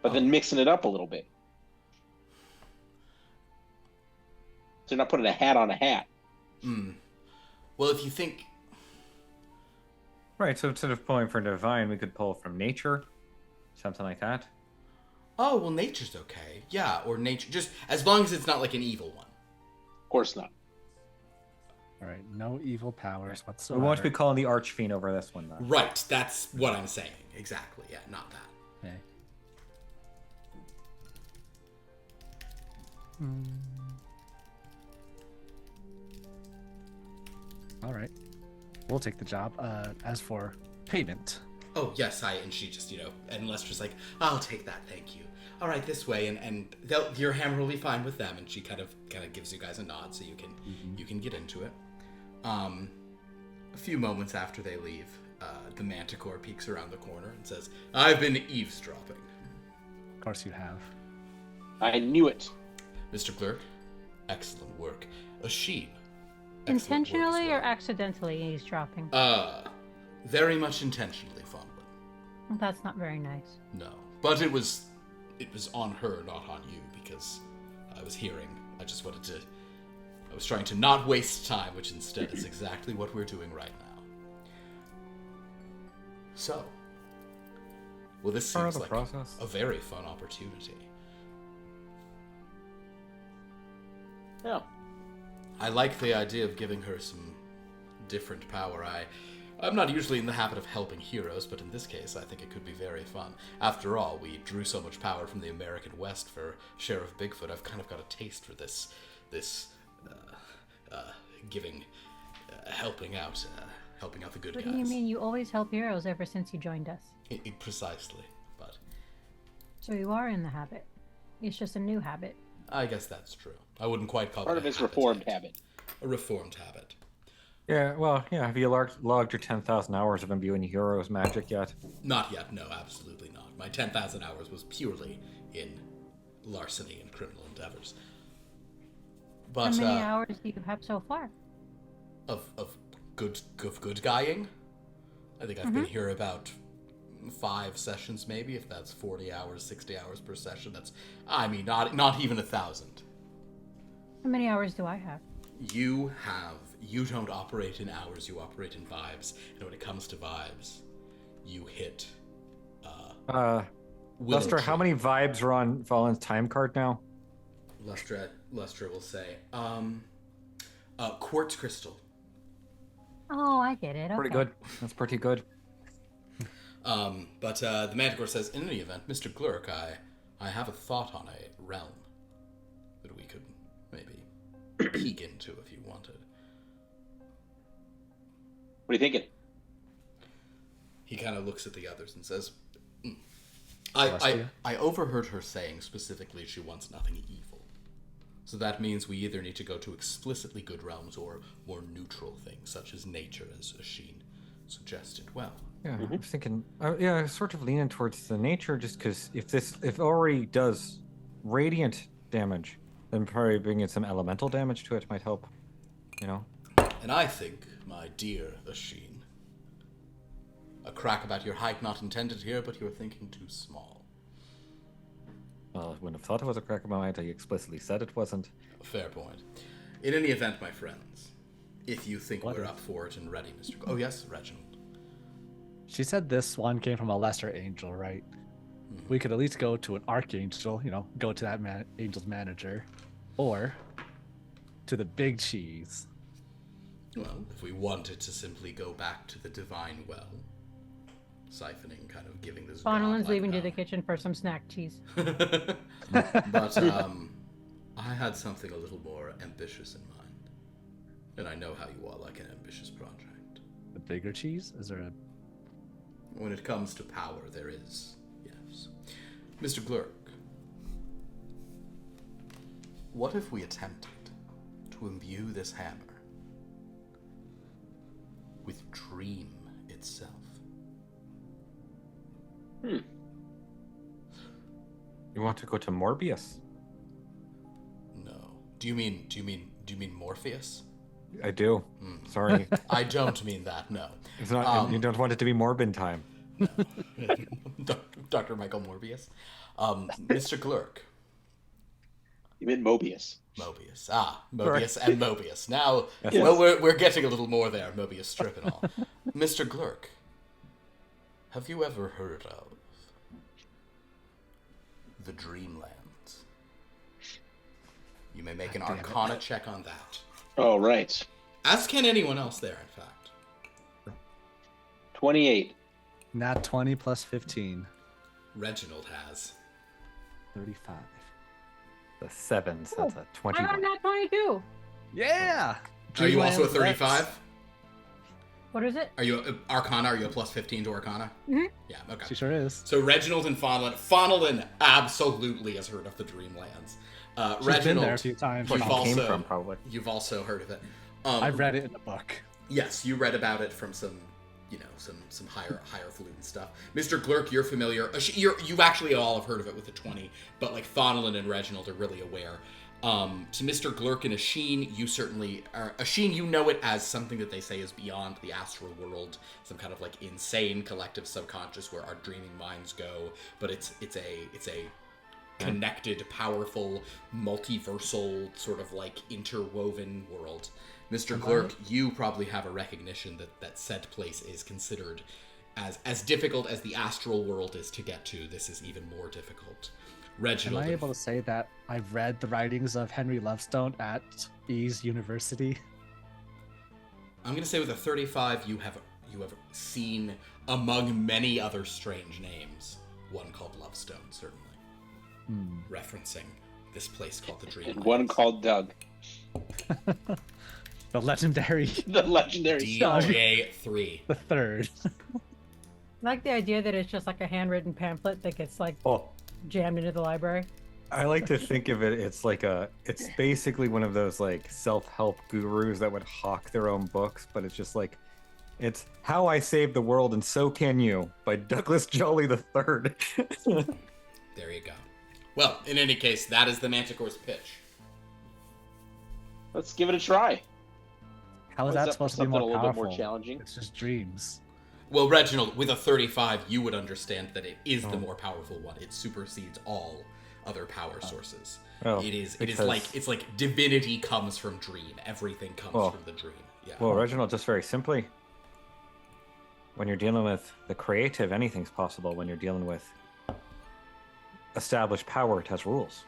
But then mixing it up a little bit. So you're not putting a hat on a hat. Well, if you think... Right, so instead of pulling from divine, we could pull from nature, something like that. Oh, well, nature's okay. Yeah, or nature, just as long as it's not like an evil one. Of course not. All right. No evil powers whatsoever. We won't be calling the Archfiend over this one, though. Right, that's what I'm saying. Exactly, yeah, not that. Okay. All right. We'll take the job. As for payment, Oh, yes, and she just, you know, and Lester's like, I'll take that, thank you. All right, this way, and your hammer will be fine with them, and she kind of gives you guys a nod so you can get into it. A few moments after they leave, the Manticore peeks around the corner and says, I've been eavesdropping. of course you have. I knew it. Mr. Glurk, excellent work. A sheep. Intentionally or accidentally eavesdropping? Very much intentionally, Fonlin. That's not very nice. No, but it was on her, not on you, because I was hearing. I was trying to not waste time, which instead is exactly what we're doing right now. So, well, this Part of seems the like process. a very fun opportunity. Yeah. I like the idea of giving her some different power. I'm not usually in the habit of helping heroes, but in this case, I think it could be very fun. After all, we drew so much power from the American West for Sheriff Bigfoot. I've kind of got a taste for this giving, helping out the good guys. What do you mean? You always help heroes ever since you joined us. Precisely, but So you are in the habit. It's just a new habit. I guess that's true. I wouldn't quite call it Part a of his habit reformed yet. habit. A reformed habit. Yeah, well, yeah. Have you logged your 10,000 hours of imbuing heroes magic yet? Not yet, no, absolutely not. My 10,000 hours was purely in larceny and criminal endeavors. But, How many hours do you have so far? Of good guying? I think I've been here about 5 sessions, maybe, if that's 40 hours, 60 hours per session. That's, I mean, not even 1,000. How many hours do I have? You don't operate in hours, you operate in vibes. And when it comes to vibes, you hit, Lester, how many vibes are on Valen's time card now? Lester will say, quartz crystal. Oh, I get it. Okay. Pretty good. That's pretty good. But the Manticore says, in any event, Mr. Glurk, I have a thought on a realm that we could maybe peek into if you wanted. What are you thinking? He kind of looks at the others and says, Celestia? I overheard her saying specifically she wants nothing evil. So that means we either need to go to explicitly good realms or more neutral things, such as nature, as Asheen suggested. Well, Yeah, I was thinking, yeah, sort of leaning towards the nature, just because if it already does radiant damage, then probably bringing some elemental damage to it might help, you know? and I think, my dear Asheen, a crack about your height not intended here, but you're thinking too small. Well, I wouldn't have thought it was a crack of my mind until you explicitly said it wasn't. Fair point. In any event, my friends, if you think What we're if- up for it and ready, Mr. Oh, yes, Reginald. She said this one came from a lesser angel, right? We could at least go to an archangel, go to that angel's manager, or to the big cheese. Well, if we wanted to simply go back to the divine well, siphoning, kind of giving this. Bonnelin's godlike leaving to the power. kitchen for some snack cheese. But I had something a little more ambitious in mind, and I know how you are like an ambitious project. The bigger cheese? Is there a... When it comes to power, there is, yes. Mr. Glurk, what if we attempted to imbue this hammer with dream itself? You want to go to Morbius? No. Do you mean Morpheus? I do. Sorry. I don't mean that, no. It's not. You don't want it to be Morbin time. Dr. Michael Morbius. Mr. Glurk. You meant Mobius. Mobius. Mobius and Mobius. Now, Yes. well, we're getting a little more there, Mobius strip and all. Mr. Glurk, have you ever heard of the Dreamlands? You may make an Arcana check on that. Oh, right. As can anyone else there, in fact. 28. Nat 20 plus 15. Reginald has. 35. The sevens. That's a I'm 21. on that 22. Yeah! Are you also a Dreamlands 35? What is it? Are you a Arcana? Are you a plus 15 to Arcana? Mhm. Yeah, okay. She sure is. So Reginald and Faunnelin absolutely has heard of the Dreamlands. She's Reginald, been there a few times. Where you've she came also from, probably. you've also heard of it. I've read it in the book. Yes, you read about it from some highfalutin stuff. Mr. Glurk, you're familiar. You actually all have heard of it with the 20, but like Faunnelin and Reginald are really aware. To Mr. Glurk and Asheen, you certainly are. Asheen, you know it as something that they say is beyond the astral world, some kind of like insane collective subconscious where our dreaming minds go. But it's a connected, powerful, multiversal sort of like interwoven world. Mr. Glurk, you probably have a recognition that said place is considered as difficult as the astral world is to get to. This is even more difficult. Am Reginald, I able to say that I've read the writings of Henry Lovestone at Ease University? I'm gonna say with a 35, you have seen among many other strange names one called Lovestone, certainly, referencing this place called the Dreamlands. And one called Doug. The legendary The legendary star. DJ3. the third. I like the idea that it's just like a handwritten pamphlet that gets like Oh, jammed into the library. I like to think of it. It's basically one of those like self-help gurus that would hawk their own books, but it's just like, it's How I Saved the World and So Can You by Douglas Jolly III. There you go. Well, in any case, that is the Manticore's pitch. Let's give it a try. How is What's that up supposed for to be something more a little bit powerful? more challenging? It's just dreams. Well, Reginald, with a 35, you would understand that it is the more powerful one. It supersedes all other power sources. Oh, It is because- like it's like divinity comes from dream. Everything comes Oh. from the dream. Yeah. Well, Reginald, just very simply, when you're dealing with the creative, anything's possible. When you're dealing with established power, it has rules.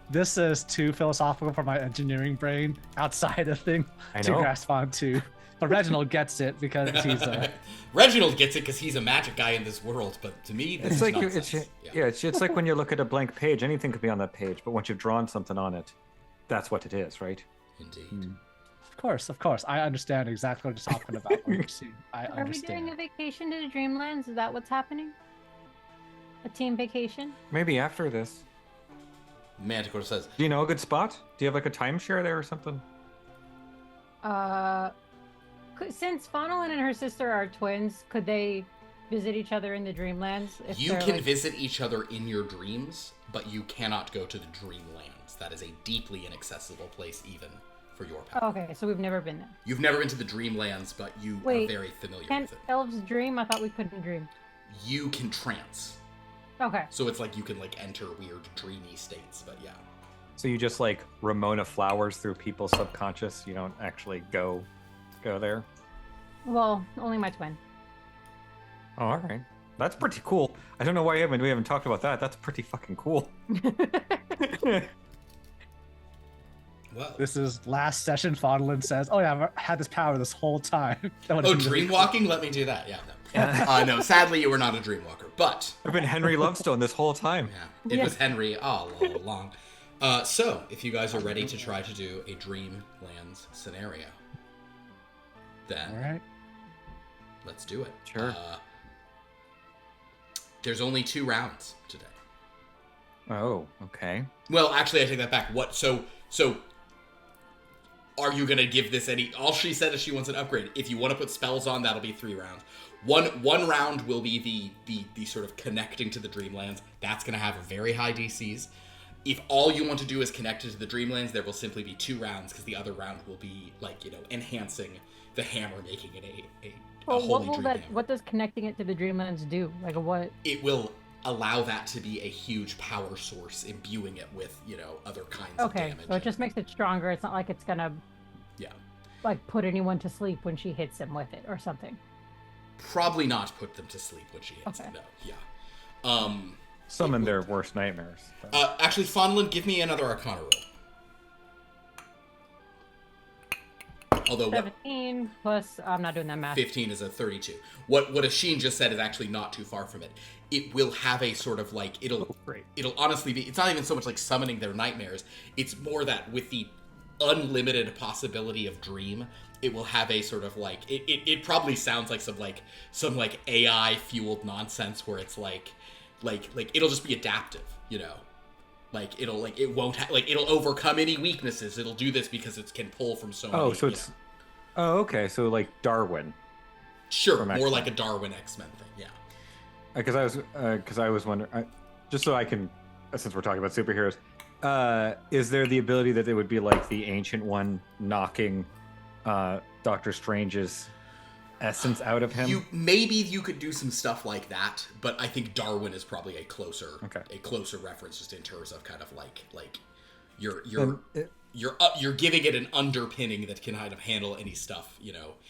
This is too philosophical for my engineering brain outside of thing I to know. grasp onto. But Reginald gets it because he's a Reginald gets it because he's a magic guy in this world, but to me, this It's is like nonsense. it's like when you look at a blank page, anything could be on that page, but once you've drawn something on it, that's what it is, right? Indeed. Hmm. Of course. I understand exactly what you're talking about. What you're seeing. I Are we doing understand. a vacation to the Dreamlands? Is that what's happening? A team vacation? Maybe after this. Manticore says, Do you know a good spot? Do you have like a timeshare there or something? Since Faunolin and her sister are twins, could they visit each other in the Dreamlands? If you they're, can like... visit each other in your dreams, but you cannot go to the Dreamlands. That is a deeply inaccessible place even for your power. Oh, okay, so we've never been there. You've never been to the Dreamlands, but you are very familiar Can with it. elves dream? I thought we couldn't dream. You can trance. Okay. So it's like you can like enter weird dreamy states, but yeah. So you just like Ramona flowers through people's subconscious. You don't actually go there. Well, only my twin. Oh, all right. That's pretty cool. I don't know why we haven't talked about that. That's pretty fucking cool. Well. This is last session. Faunolin says, "Oh yeah, I've had this power this whole time." Oh, dream walking? Let me do that. Yeah. No. No, sadly you were not a dream walker, but I've been Henry Lovestone this whole time. yeah, it was Henry all along. So, if you guys are ready to try to do a Dreamlands scenario, then All right. let's do it. Sure. There's only 2 rounds today. Oh, okay. Well, actually, I take that back. What? So, are you gonna give this any? All she said is she wants an upgrade. If you want to put spells on, that'll be 3 rounds. One round will be the sort of connecting to the Dreamlands. That's gonna have very high DCs. If all you want to do is connect it to the Dreamlands, there will simply be 2 rounds because the other round will be like enhancing the hammer, making it a Well, holy dream hammer. what does connecting it to the Dreamlands do? Like what? It will allow that to be a huge power source, imbuing it with other kinds of Okay, damage. so it just makes it stronger. It's not like it's gonna Yeah. like put anyone to sleep when she hits him with it or something. Probably not put them to sleep when she hits Okay. it. No. Yeah. Summon their worst nightmares. Actually, Faunolin, give me another Arcana roll. Although what 17 plus, I'm not doing that math. 15 is a 32. What Asheen just said is actually not too far from it. It will have a sort of like Great. it'll honestly be. It's not even so much like summoning their nightmares. It's more that with the unlimited possibility of dream, it will have a sort of like it probably sounds like some AI fueled nonsense where it's like it'll just be adaptive, like it won't it'll overcome any weaknesses. It'll do this because it can pull from so many. Oh, so it's. Oh, okay. So like Darwin. Sure, from more X-Men. like a Darwin X-Men thing. Yeah. Because I was wondering, just so I can, since we're talking about superheroes, is there the ability that it would be like the Ancient One knocking Doctor Strange's essence out of him? Maybe you could do some stuff like that, but I think Darwin is probably a closer reference, just in terms of kind of like you're giving it an underpinning that can kind of handle any stuff,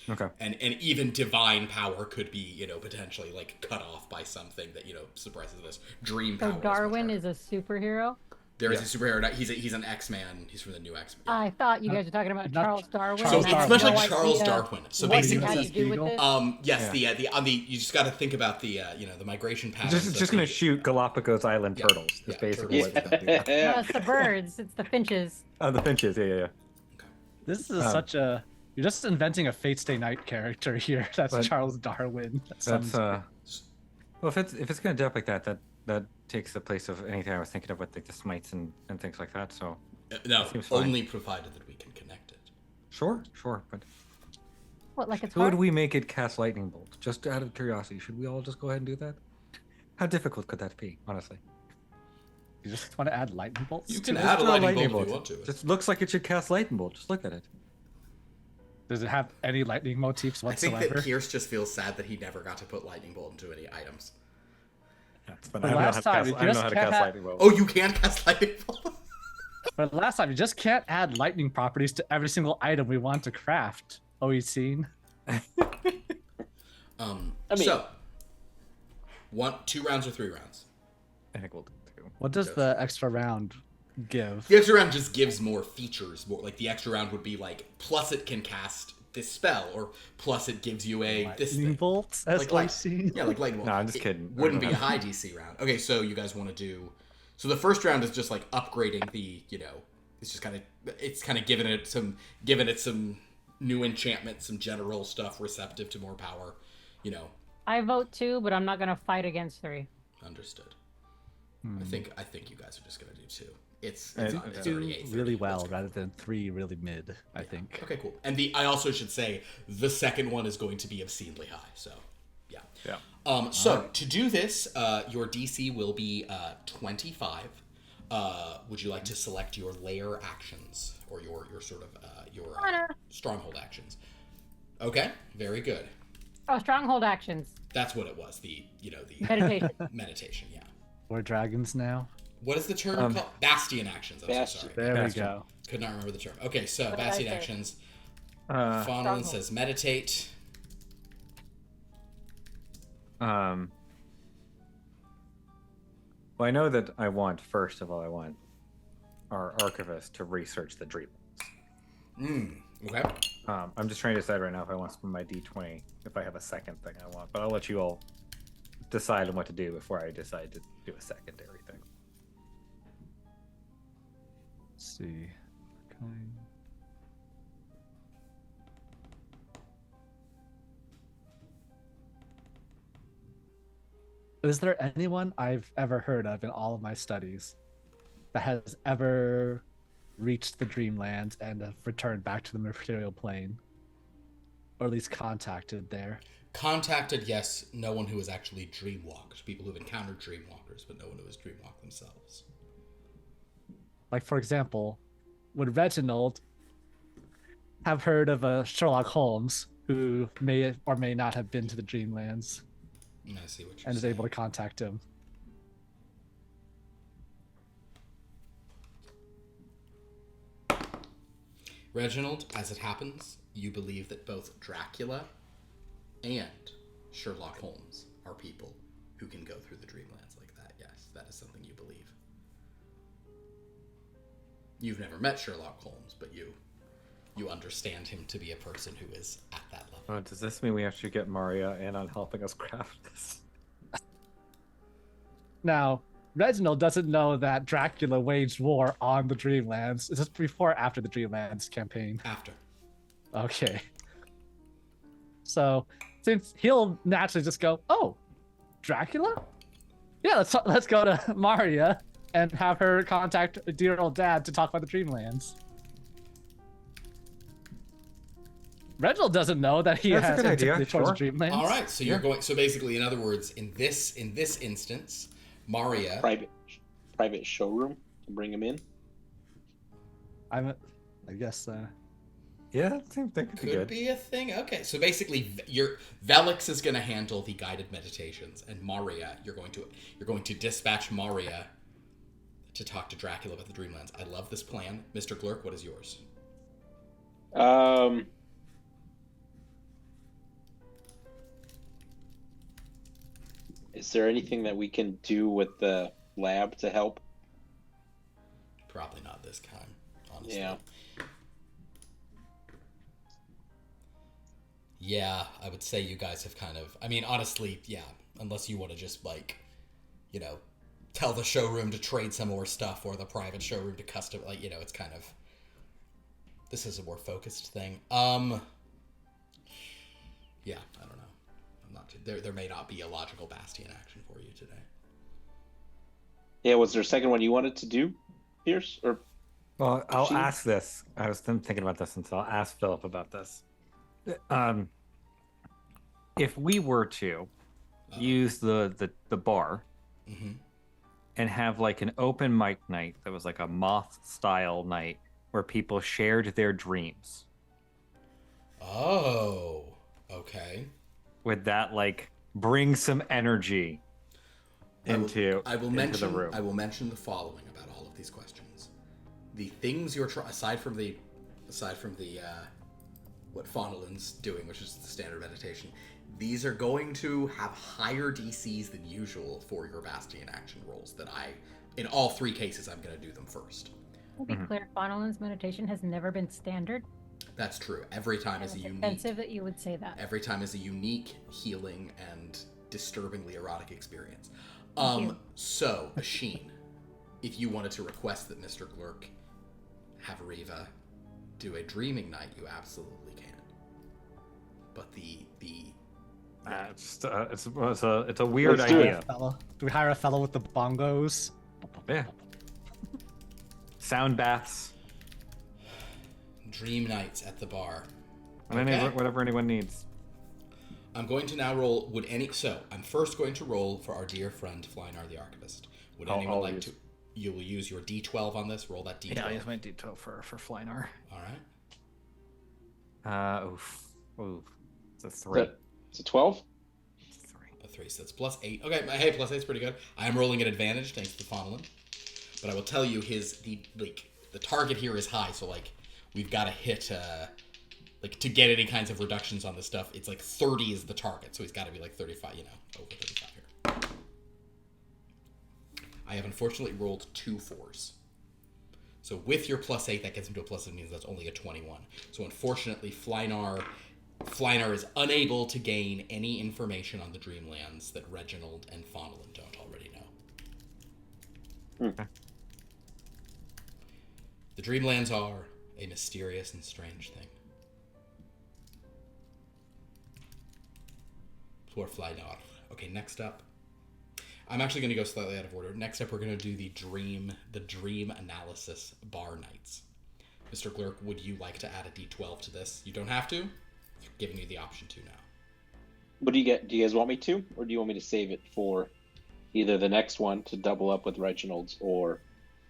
Okay. And even divine power could be, potentially like cut off by something that, suppresses this dream power. So Darwin is a superhero? There is a superhero. He's an X-Man. He's from the new X-Men. I thought you guys were talking about Not Charles Darwin. So Charles it's Darwin. much No like Charles idea Darwin. So what he basically, has to do with this. yes, Yeah. you just got to think about the migration patterns. Just gonna shoot Galapagos Island Yeah. turtles. Is Yeah, basically turtles. what it's gonna be. No, it's the birds. It's the finches. Oh, the finches. Yeah. This is such a. You're just inventing a Fate Stay Night character here. That's But- Charles Darwin. That's well, if it's gonna do up like that takes the place of anything I was thinking of with like the smites and things like that. So No, Seems fine. only provided that we can connect it. sure. But What, like it's should hard? we make it cast lightning bolt? Just out of curiosity, should we all just go ahead and do that? How difficult could that be, honestly? You just want to add lightning bolts? You can Just add a throw lightning bolt if you want to. Just looks like it should cast lightning bolt. Just look at it. Does it have any lightning motifs I think whatsoever? that Pierce just feels sad that he never got to put lightning bolt into any items. But The I don't know how last to time cast, you I don't know just how to can't cast have- lightning bolt. Oh, you can't cast lightning bolt. But last time, you just can't add lightning properties to every single item we want to craft. Oh, you've seen? So 2 rounds or 3 rounds? I think we'll do two. What does the extra round give? The extra round just gives more features. More like the extra round would be like plus it can cast this spell, or plus it gives you this Lightning thing. bolts, as Like I've seen. Yeah, like lightning bolt. No, I'm just It kidding. Wouldn't be a high DC round. Okay, so you guys want to do? So the first round is just like upgrading the. It's just kind of giving it some new enchantment, some general stuff receptive to more power. You know, I vote 2, but I'm not gonna fight against 3. understood. I think you guys are just gonna do 2. It's And- it's Do already 8:30. really Let's well go. rather than 3 really mid, I think. Okay, cool. And I also should say the second one is going to be obscenely high. So, yeah. Yeah. So to do this, your DC will be 25. Would you like to select your lair actions or your sort of your stronghold actions? Okay, very good. Oh, stronghold actions. That's what it was. The Meditation. meditation. Yeah. We're dragons now. What is the term called? Bastion actions. I'm so Bastion. sorry. There Bastion. we go. Could not remember the term. Okay, so What did I Bastion say? actions. Uh, Faunolin Stronghold. says meditate. Well, I know that first of all, I want our archivist to research the Dreamlands. Okay. I'm just trying to decide right now if I want to spend my D20, if I have a second thing I want, but I'll let you all decide on what to do before I decide to do a secondary thing. Let's see. Okay. Is there anyone I've ever heard of in all of my studies that has ever reached the Dreamlands and have returned back to the material plane? Or at least contacted there? Contacted, yes. No one who has actually dreamwalked. People who've encountered dreamwalkers, but no one who has dreamwalked themselves. Like, for example, would Reginald have heard of a Sherlock Holmes who may or may not have been to the Dreamlands I see what you're and is saying. able to contact him? Reginald, as it happens, you believe that both Dracula and Sherlock Holmes are people who can go through the Dreamlands like that. Yes, that is something you believe. You've never met Sherlock Holmes, but you understand him to be a person who is at that level. Oh, does this mean we have to get Maria in on helping us craft this? Now, Reginald doesn't know that Dracula waged war on the Dreamlands. Is this before or after the Dreamlands campaign? After. Okay. So, since he'll naturally just go, "Oh, Dracula? Yeah, let's go to Maria and have her contact dear old dad to talk about the Dreamlands." Reginald doesn't know that he That's a has good idea, activity towards sure. the Dreamlands. All right, so you're going. So basically, in other words, in this instance, Maria. Private showroom to bring him in. I guess. Yeah, that seems that could be Could good. be a thing. Okay, so basically, your Velix is going to handle the guided meditations, and Maria, you're going to dispatch Maria to talk to Dracula about the Dreamlands. I love this plan, Mr. Glurk. What is yours? Is there anything that we can do with the lab to help? Probably not this time, honestly. Yeah. Yeah, I would say you guys have kind of. I mean, honestly, yeah. Unless you want to just tell the showroom to trade some more stuff, or the private showroom to custom. It's kind of. This is a more focused thing. Yeah, I don't know. I'm not. There may not be a logical Bastion action for you today. Yeah, was there a second one you wanted to do, Pierce? Or Well, I'll She- ask this. I was thinking about this, and so I'll ask Philip about this. If we were to use the bar Mm-hmm. and have like an open mic night that was like a moth style night where people shared their dreams, Oh, okay. would that like bring some energy into the room? I will mention the following about all of these questions. The things you're aside from the what Faunolin's doing, which is the standard meditation, these are going to have higher DCs than usual for your Bastion action rolls. In all 3 cases, I'm going to do them first. To be clear, Faunolin's meditation has never been standard. That's true. Every time is It's a unique. offensive that you would say that. Every time is a unique, healing, and disturbingly erotic experience. Thank you. So, Asheen, if you wanted to request that Mr. Glurk have Riva do a dreaming night, you absolutely can. but the it's a weird Let's do it. idea. Do we hire a fellow with the bongos? Yeah. Sound baths. dream nights at the bar. And whatever anyone needs. I'm going to now roll. I'm first going to roll for our dear friend Flynar the Archivist. Would anyone like to? You will use your D12 on this. Roll that D12. Yeah, I'll use my D12 for Flynar. All right. Oof. It's a 3. It's a 12? A 3, so that's +8. Okay, hey, +8's pretty good. I am rolling at advantage thanks to Fonlin. But I will tell you the target here is high, so we've got to hit to get any kinds of reductions on this stuff. It's 30 is the target, so he's got to be 35, over 35 here. I have unfortunately rolled 2 4s. So with your +8, that gets him to a +7, means that's only a 21. So unfortunately, Flynar is unable to gain any information on the Dreamlands that Reginald and Fonlin don't already know. Okay. The Dreamlands are a mysterious and strange thing. Poor Flynar. Okay, next up. I'm actually going to go slightly out of order. Next up, we're going to do the dream analysis bar nights. Mr. Glurk, would you like to add a D12 to this? You don't have to. I'm giving you the option to now. What do you get? Do you guys want me to, or do you want me to save it for either the next one to double up with Reginald's, or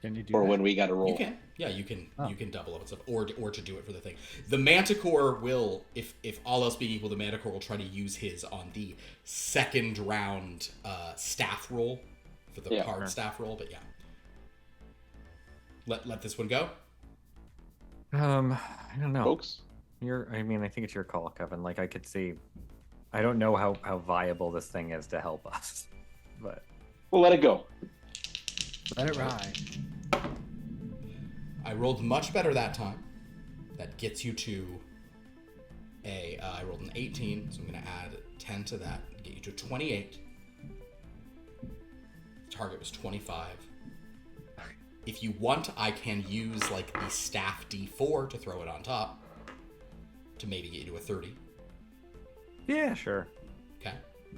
Can you do or that? when we got to roll? You can. Yeah, you can. Oh. You can double up and stuff, or to do it for the thing. The Manticore will, if all else being equal, the Manticore will try to use his on the second round staff roll for the hard staff roll. But yeah, let this one go. I don't know. Folks? I think it's your call, Kevin. I could see. I don't know how viable this thing is to help us, but We'll let it go. Let it ride. I rolled much better that time. That gets you to I rolled an 18, so I'm going to add 10 to that, get you to 28. Target was 25. If you want, I can use the staff D4 to throw it on top to maybe get you to a 30. yeah, sure. Okay.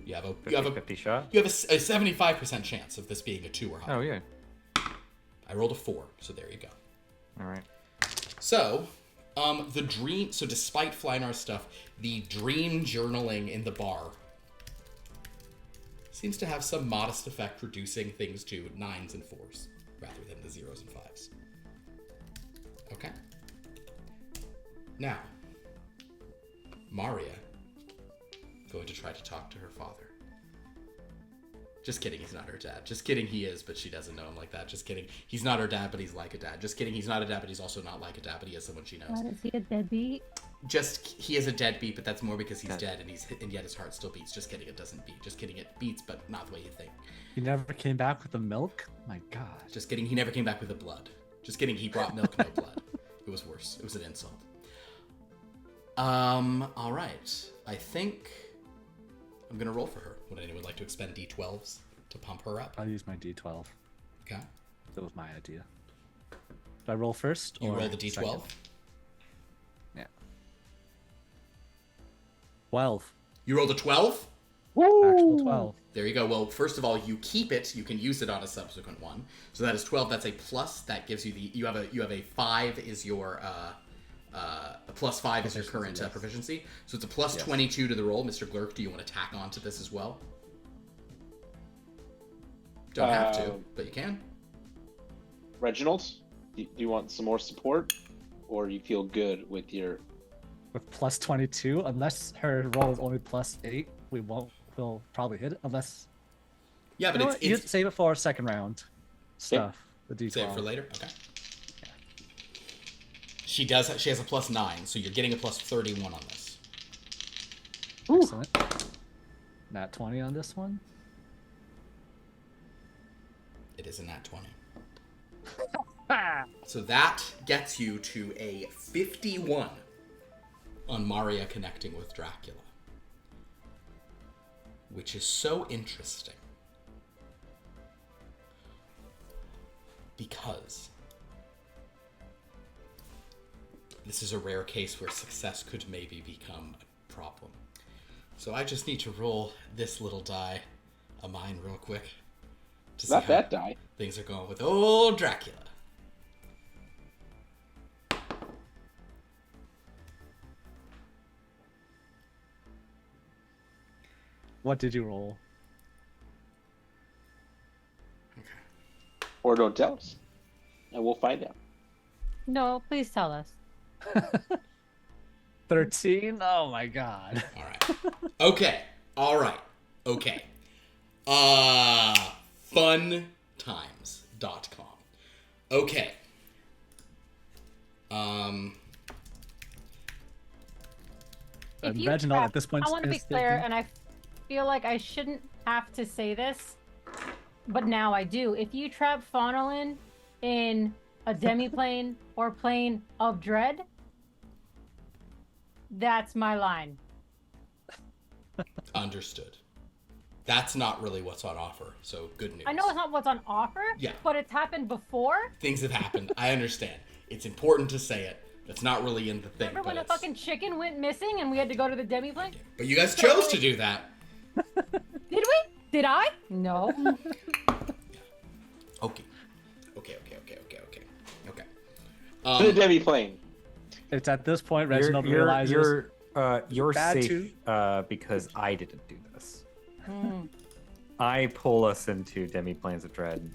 You have a 50 shot. You have a 75% chance of this being a 2 or higher. Oh yeah. I rolled a 4, so there you go. All right. So, so despite Flynar's stuff, the dream journaling in the bar seems to have some modest effect, reducing things to 9s and 4s rather than the 0s and 5s. Okay. Now, Maria going to try to talk to her father. Just kidding, he's not her dad. Just kidding, he is, but she doesn't know him like that. Just kidding, he's not her dad, but he's like a dad. Just kidding, he's not a dad, but he's also not like a dad, but he has someone she knows. God, is he a deadbeat? He is a deadbeat, but that's more because he's dead and yet his heart still beats. Just kidding, it doesn't beat. Just kidding, it beats, but not the way you think. He never came back with the milk? My God. Just kidding, he never came back with the blood. Just kidding, he brought milk, no blood. It was worse. It was an insult. All right. I think I'm gonna roll for her. Would anyone like to expend D12s to pump her up? I'll use my D12. Okay. That was my idea. Do I roll first? You or roll the D12. second? Yeah. 12. You rolled a 12? Actual 12. There you go. Well, first of all, you keep it. You can use it on a subsequent one. So that is 12. That's a plus. That gives you you have a 5 is your a plus 5 is your current proficiency. So it's a plus 22 to the roll. Mr. Glurk, do you want to tack on to this as well? Don't have to, but you can. Reginald, do you want some more support, or you feel good with your? With plus 22, unless her roll is only plus 8, we'll probably hit it. Unless. Yeah, but You know what? You save it for our second round stuff. The D12. Save it for later. Okay. She has a plus 9, so you're getting a plus 31 on this. Excellent. Nat 20 on this one. It is a nat 20. So that gets you to a 51 on Maria connecting with Dracula. Which is so interesting. Because this is a rare case where success could maybe become a problem. So I just need to roll this little die of mine real quick. To see Not how that die. things are going with old Dracula. What did you roll? Or don't tell us. And we'll find out. No, please tell us. 13? Oh my god. All right. Okay. All right. Okay. Funtimes.com. Okay. If you Reginald trap- at this point I want to be is clear, thinking- and I feel like I shouldn't have to say this, but now I do. If you trap Faunolin in a demiplane or plane of dread, that's my line. Understood. That's not really what's on offer, so good news. I know it's not what's on offer, Yeah. but it's happened before. Things have happened. I understand. It's important to say it. That's not really in the thing. Remember when but a it's- fucking chicken went missing and we had to go to the demiplane? But you guys chose to do that. Did we? Did I? No. Okay. Okay. To the demi-plane. It's at this point Reginald realizes You're Bad safe too? because I didn't do this. Hmm. I pull us into Demi-Planes of Dread.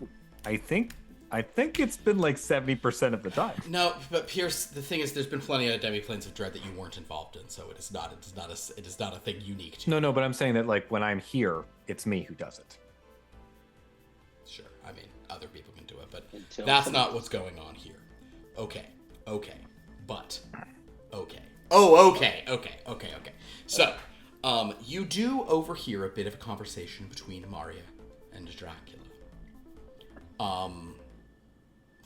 I think it's been like 70% of the time. No, but Pierce, the thing is, there's been plenty of demi-planes of dread that you weren't involved in, so it is not a thing unique to you. No, but I'm saying that like when I'm here, it's me who does it. Sure, I mean, other people can do it, but Until that's someone not what's going on here. Okay, but okay. Oh, okay. So, you do overhear a bit of a conversation between Maria and Dracula.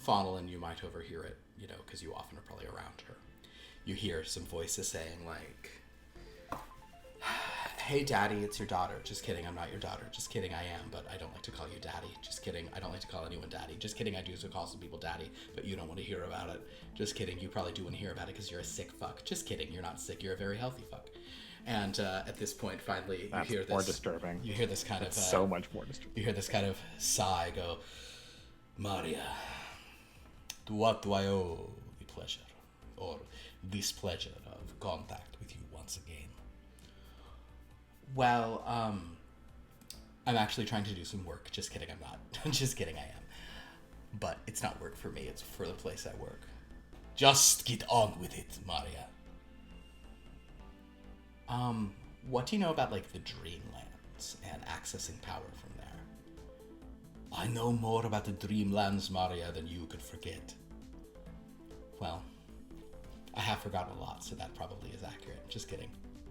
Faunolin, you might overhear it, because you often are probably around her. You hear some voices saying, like, "Hey, Daddy, it's your daughter. Just kidding, I'm not your daughter. Just kidding, I am, but I don't like to call you Daddy. Just kidding, I don't like to call anyone Daddy. Just kidding, I do so call some people Daddy, but you don't want to hear about it. Just kidding, you probably do want to hear about it because you're a sick fuck. Just kidding, you're not sick, you're a very healthy fuck." And at this point, finally, That's you hear this. more disturbing. You hear this kind of... So much more disturbing. You hear this kind of sigh go, "Maria, to what do I owe the pleasure, or displeasure of contact with you once again?" "Well, I'm actually trying to do some work. Just kidding, I'm not. Just kidding, I am. But it's not work for me, it's for the place I work. Just get on with it, Maria." What do you know about, like, the Dreamlands and accessing power from there?" "I know more about the Dreamlands, Maria, than you could forget." "Well, I have forgotten a lot, so that probably is accurate. Just kidding.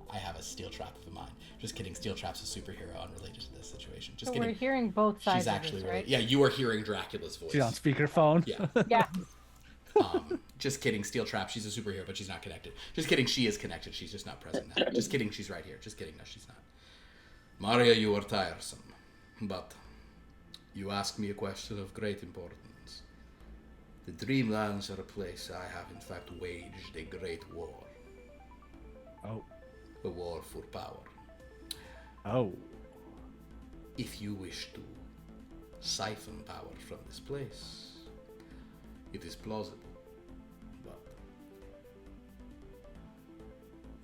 I have a steel trap of a mind. Just kidding, steel trap's a superhero unrelated to this situation. Just So kidding. we're hearing both sides She's of actually this, really... right? Yeah, you are hearing Dracula's voice. she's on speakerphone. Yeah. Yeah. Just kidding, steel trap. She's a superhero, but she's not connected. Just kidding, she is connected. She's just not present now. Just kidding, she's right here. Just kidding, no, she's not. "Maria, you are tiresome, but you ask me a question of great importance. The Dreamlands are a place I have in fact waged a great war. Oh. A war for power. Oh. If you wish to siphon power from this place, it is plausible, but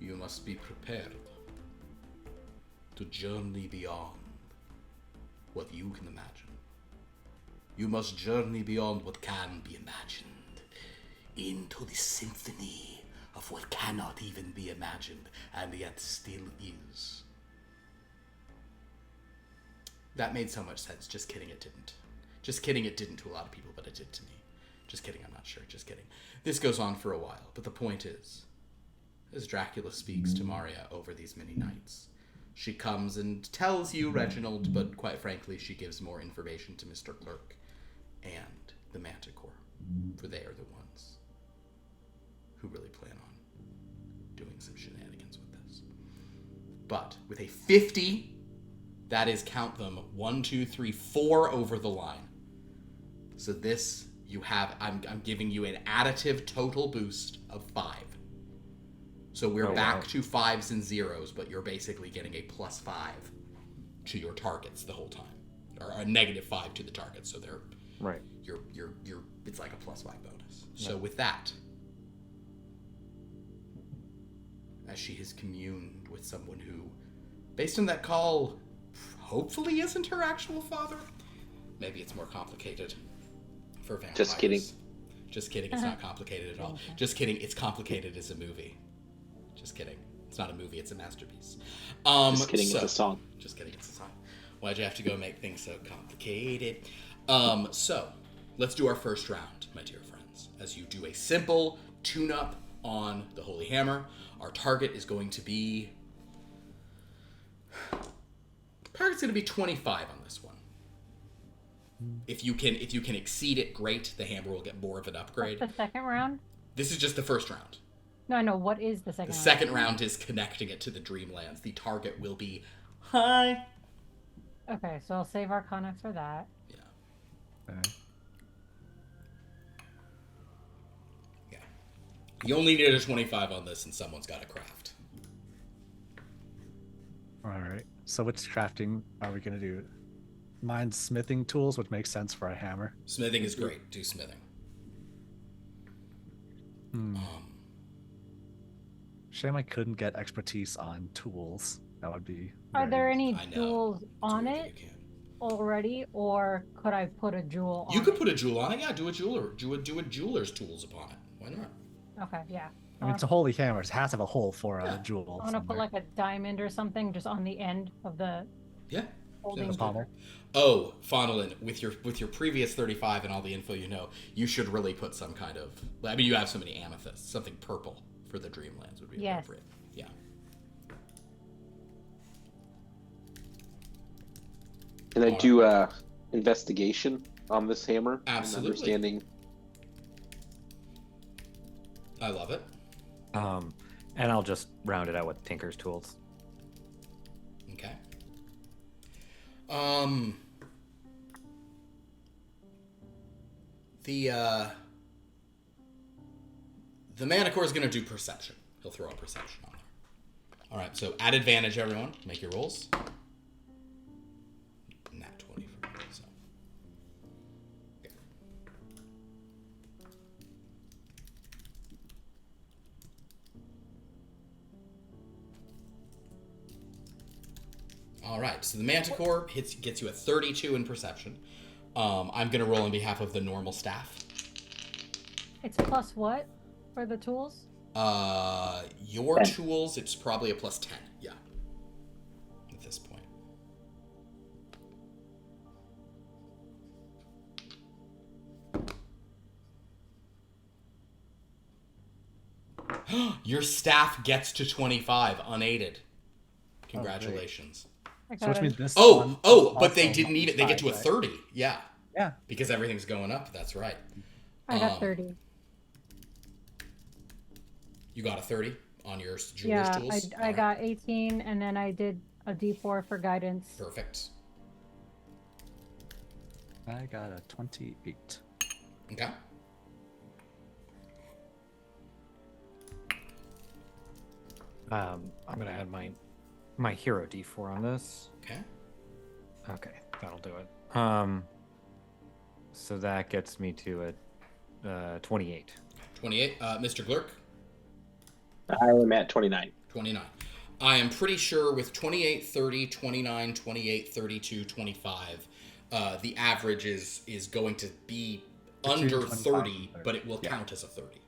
you must be prepared to journey beyond what you can imagine. You must journey beyond what can be imagined, into the symphony of what cannot even be imagined, and yet still is." That made so much sense. Just kidding, it didn't. Just kidding, it didn't to a lot of people, but it did to me. Just kidding, I'm not sure. Just kidding. This goes on for a while, but the point is, as Dracula speaks to Maria over these many nights, she comes and tells you, Reginald, but quite frankly, she gives more information to Mr. Glurk and the Manticore, for they are the ones who really plan on doing some shenanigans with this. But with a 50, that is, count them, 1, 2, 3, 4 over the line. So this, you have, I'm giving you an additive total boost of 5. So we're Oh, back wow. to 5s and 0s, but you're basically getting a +5 to your targets the whole time, or a -5 to the targets. So they're Right. you're it's like a +5 bonus. So with that, as she has communed with someone who, based on that call, hopefully isn't her actual father. Maybe it's more complicated for vampires. Just kidding. Just kidding. It's not complicated at all. Just kidding. It's complicated as a movie. Just kidding. It's not a movie. It's a masterpiece. Just kidding, it's a song. Just kidding. It's a song. Why'd you have to go make things so complicated? So let's do our first round, my dear friends. As you do a simple tune-up on the Holy Hammer, our target is going to be... Target's going to be 25 on this one. If you can exceed it, great. The hammer will get more of an upgrade. What's the second round? This is just the first round. No, I know. What is the second The round? second round is connecting it to the Dreamlands. The target will be high. Okay, so I'll save Arcana for that. Yeah. Okay. Yeah. You only need a 25 on this, and someone's got to craft. All right. So which crafting are we gonna do? Mine's smithing tools, which makes sense for a hammer. Smithing is great. Do smithing. Shame I couldn't get expertise on tools. That would be. Are very- there any I know. jewels on Do whatever it you can. already, or could I put a jewel on You could it? put a jewel on it. Yeah, do a jeweler's tools upon it. Why not? Okay, yeah. I mean, it's a holy hammer. It has to have a hole for a Yeah. jewel. I want to put somewhere. like a diamond or something just on the end of the Yeah. holding. Sounds good. pommel. Oh, Faunnelin, with your previous 35 and all the info you know, you should really put some kind of... I mean, you have so many amethysts. Something purple for the Dreamlands would be Yes. appropriate. Yeah. Can I do investigation on this hammer? And Absolutely. understanding. I love it. And I'll just round it out with Tinker's tools. Okay. The Manicore is going to do perception. He'll throw a perception on there. All right, so at advantage, everyone. Make your rolls. Nat 20 for me, so. Okay. All right, so the Manticore gets you a 32 in perception. I'm going to roll on behalf of the normal staff. It's plus what for the tools? Your 10. tools, it's probably a plus 10. Yeah. At this point. Your staff gets to 25 unaided. Congratulations. I So got which a- means this. Oh, one but they also didn't need it. They get to a 25, 30. Yeah. right? Yeah. Because everything's going up. That's right. I got 30. You got a 30 on your jeweler's Yeah, tools? I Alright. got 18, and then I did a D4 for guidance. Perfect. I got a 28. Okay. I'm gonna add my hero D4 on this. Okay. Okay, that'll do it. So that gets me to a 28. 28. Mr. Glurk? I am at 29. 29. I am pretty sure with 28, 30, 29, 28, 32, 25, the average is going to be Between under 25 and 30, 30. but it will Yeah. count as a 30.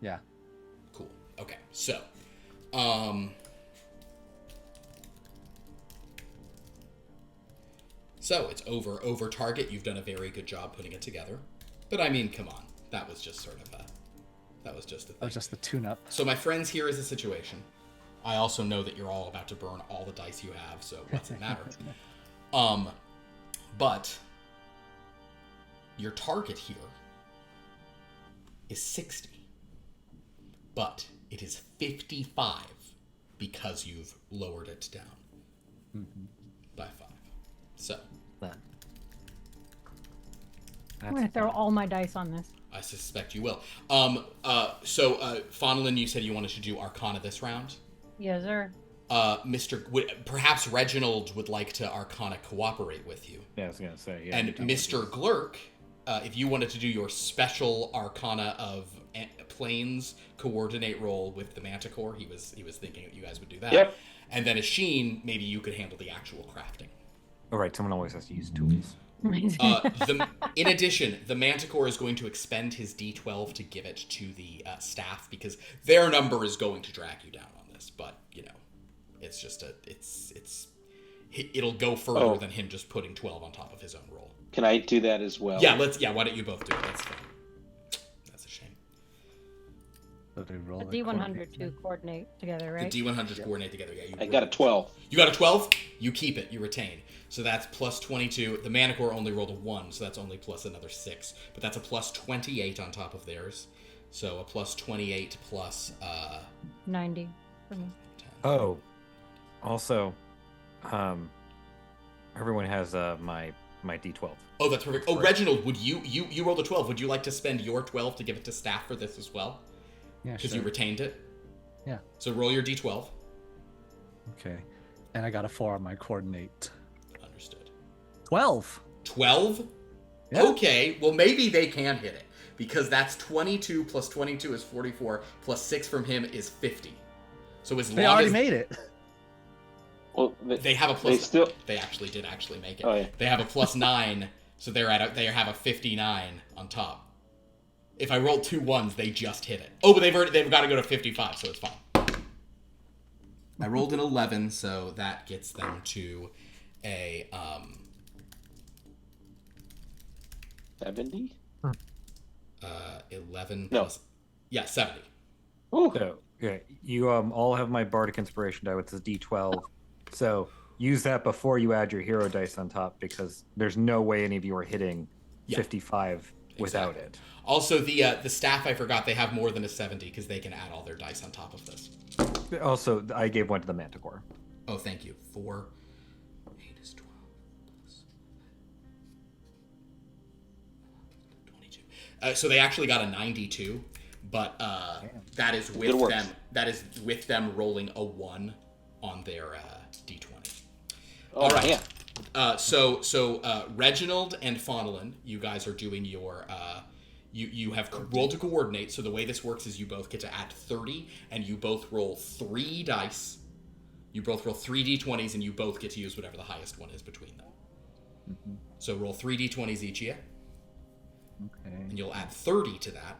Yeah. Cool. Okay, so, it's over target. You've done a very good job putting it together. But I mean, come on. That was just sort of a That was just the tune-up. So my friends, here is a situation. I also know that you're all about to burn all the dice you have, so what's it matter? But your target here is 60. But it is 55 because you've lowered it down by 5. So That. I'm going to throw all my dice on this. I suspect you will. Fonlin, you said you wanted to do Arcana this round. Yes, sir. Perhaps Reginald would like to Arcana cooperate with you. Yeah, I was gonna say. Yeah, And Mr. Glurk, if you wanted to do your special Arcana of planes coordinate roll with the Manticore, he was thinking you guys would do that. Yep. And then Asheen, maybe you could handle the actual crafting. All right, someone always has to use tools. In addition, the Manticore is going to expend his D12 to give it to the staff because their number is going to drag you down on this. But it's just it'll go further than him just putting 12 on top of his own roll. Can I do that as well? Yeah, why don't you both do it? That's fine. That's a shame. So they roll A D100 to coordinate together, right? The D100s coordinate together. Yeah, I got a 12. You got a 12? You keep it. You retain. So that's plus 22. The Manticore only rolled a 1, so that's only plus another 6. But that's a plus 28 on top of theirs. So a plus 28 plus 90 for me. 10. Oh, also, everyone has my D12. Oh, that's perfect. Oh, Reginald, would you rolled a 12. Would you like to spend your 12 to give it to staff for this as well? Yeah, Because sure. you retained it? Yeah. So roll your D12. Okay. And I got a 4 on my coordinate. Understood. 12. 12? Yeah. Okay, well maybe they can hit it. Because that's 22 plus 22 is 44, plus 6 from him is 50. So as They long already as made it. Well, they have a plus, They still. they actually did make it. Oh, yeah. They have a plus 9, so they have a 59 on top. If I roll 2 1s, they just hit it. Oh, but they've got to go to 55, so it's fine. I rolled an 11, so that gets them to a 70? 11 No. plus 70. Ooh. So yeah, you all have my bardic inspiration die with this D12. So use that before you add your hero dice on top because there's no way any of you are hitting 55 without Exactly. it. Also, the staff, I forgot, they have more than a 70 because they can add all their dice on top of this. Also, I gave one to the Manticore. Oh, thank you. 4, 8 is 12 plus 22. So they actually got a 92, but that is Good with work. them. That is with them rolling a 1 on their D20. Oh, All right. man. So Reginald and Fonelin, you guys are doing your. You have rolled to coordinate. So the way this works is you both get to add 30, and you both roll 3 dice. You both roll 3 d20s, and you both get to use whatever the highest one is between them. Mm-hmm. So roll 3 d20s each of you, Okay. and you'll add 30 to that.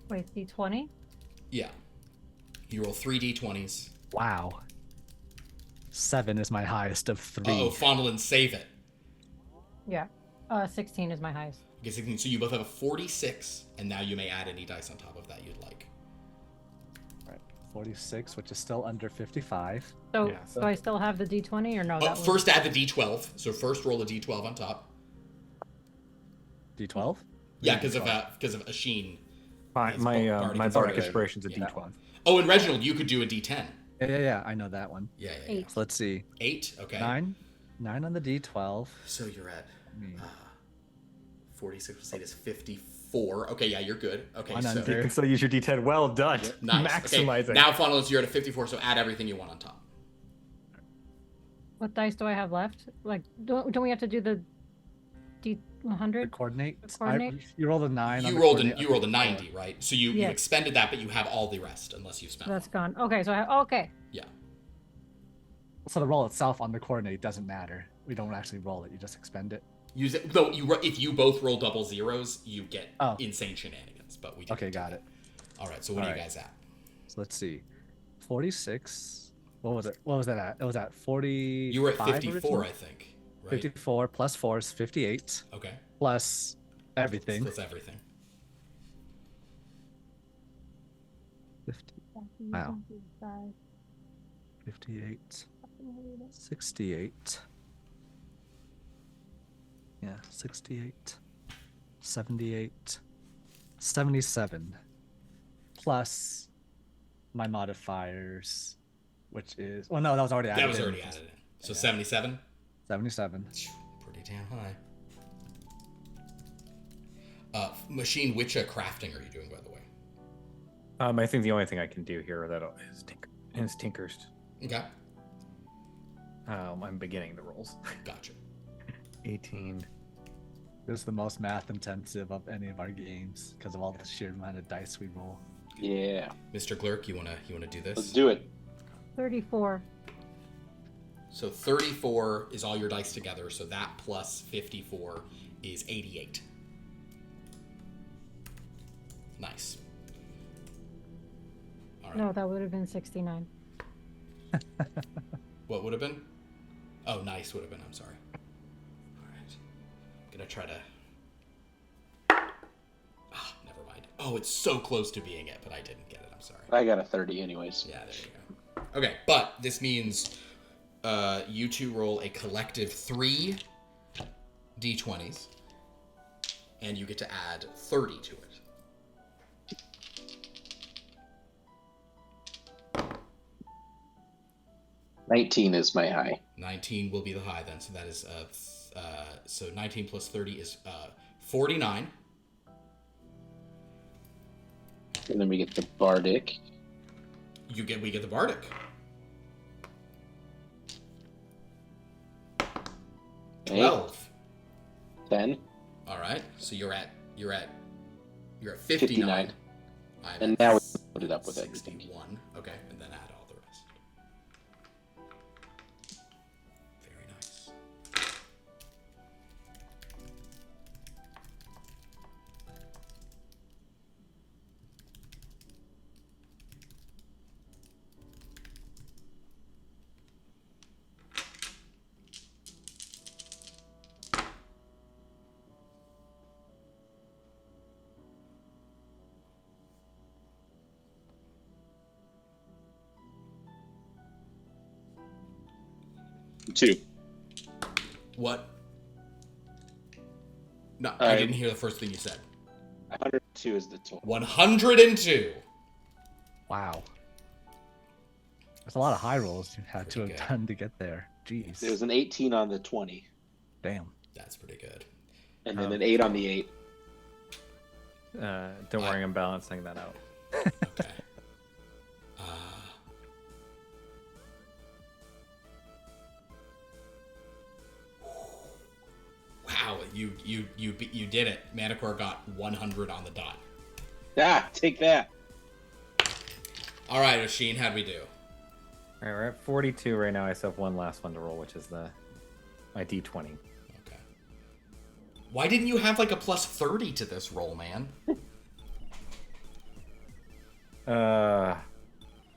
Wait, D20? Yeah. You roll 3 d20s. Wow. 7 is my highest of 3. Oh, Fonelin, save it. Yeah. 16 is my highest. Okay, 16. So you both have a 46, and now you may add any dice on top of that you'd like. Right. 46, which is still under 55. So, Yeah, do I still have the D20 or no? Oh, That was... first add the d12. So first roll a d12 on top. D12? Yeah, because of Asheen. My It's my bardic my inspiration. bardic inspiration's a Yeah. D12. Oh, and Reginald, you could do a d10. Yeah, I know that one. Yeah. 8. So let's see. 8. Okay. 9 on the D12. So you're at Me. 46 plus 8 is 54. Okay, yeah, you're good. Okay, One so under. You can still use your D10. Well done. nice. Maximizing. Okay, now Fonelin, you're at a 54. So add everything you want on top. What dice do I have left? Like, don't we have to do the The D100? coordinate. The coordinate? You rolled a 9. on You the rolled coordinate. a 90, right? So you Yeah. expended that, but you have all the rest unless you've spent. That's gone. Okay, so I have. Okay. Yeah. So the roll itself on the coordinate doesn't matter. We don't actually roll it. You just expend it. Use it. Though if you both roll double zeros, you get Oh. insane shenanigans. But we didn't Okay, do got that. it. All right. So what are you Alright. guys at? So let's see. 46. What was it? What was that at? It was at 40. You were at 54, I think. Right. 54 plus 4 is 58. Okay. Plus everything. That's everything. 50, Wow. 58. 68. Yeah, 68. 78. 77. Plus my modifiers, which is. Well, no, that was already added. That was in. already added in. So 77. 77. Pretty damn high. Machine, which crafting are you doing, by the way? I think the only thing I can do here is Tinkers. Okay. I'm beginning the rolls. Gotcha. 18. This is the most math intensive of any of our games because of all the sheer amount of dice we roll. Yeah. Mr. Glurk, you wanna do this? Let's do it. 34. So 34 is all your dice together, so that plus 54 is 88. Nice. All right. No, that would have been 69. What would have been? Oh, nice would have been. I'm sorry. All right. Gonna try to... Ah, never mind. Oh, it's so close to being it, but I didn't get it. I'm sorry. I got a 30 anyways. Yeah, there you go. Okay, but this means you two roll a collective 3 d20s, and you get to add 30 to it. 19 is my high. 19 will be the high then, so that is so 19 plus 30 is 49. And then we get the Bardic. We get the Bardic. 12. 10. All right, so you're at 59. 59. I'm And at now we put it up with 61. Okay, and then add all the rest. Very nice. Two. What? No, I didn't hear the first thing you said. 102 is the total. 102. Wow. That's a lot of high rolls you had to Pretty have good. done to get there. Jeez. There was an 18 on the 20. Damn. That's pretty good. And then an 8 on the 8. Don't worry, I'm balancing that out. Okay. Wow, you did it. Manticore got 100 on the dot. Ah, take that. All right, Oshin, how'd we do? All right, we're at 42 right now. I still have one last one to roll, which is my D20. Okay. Why didn't you have like a plus 30 to this roll, man?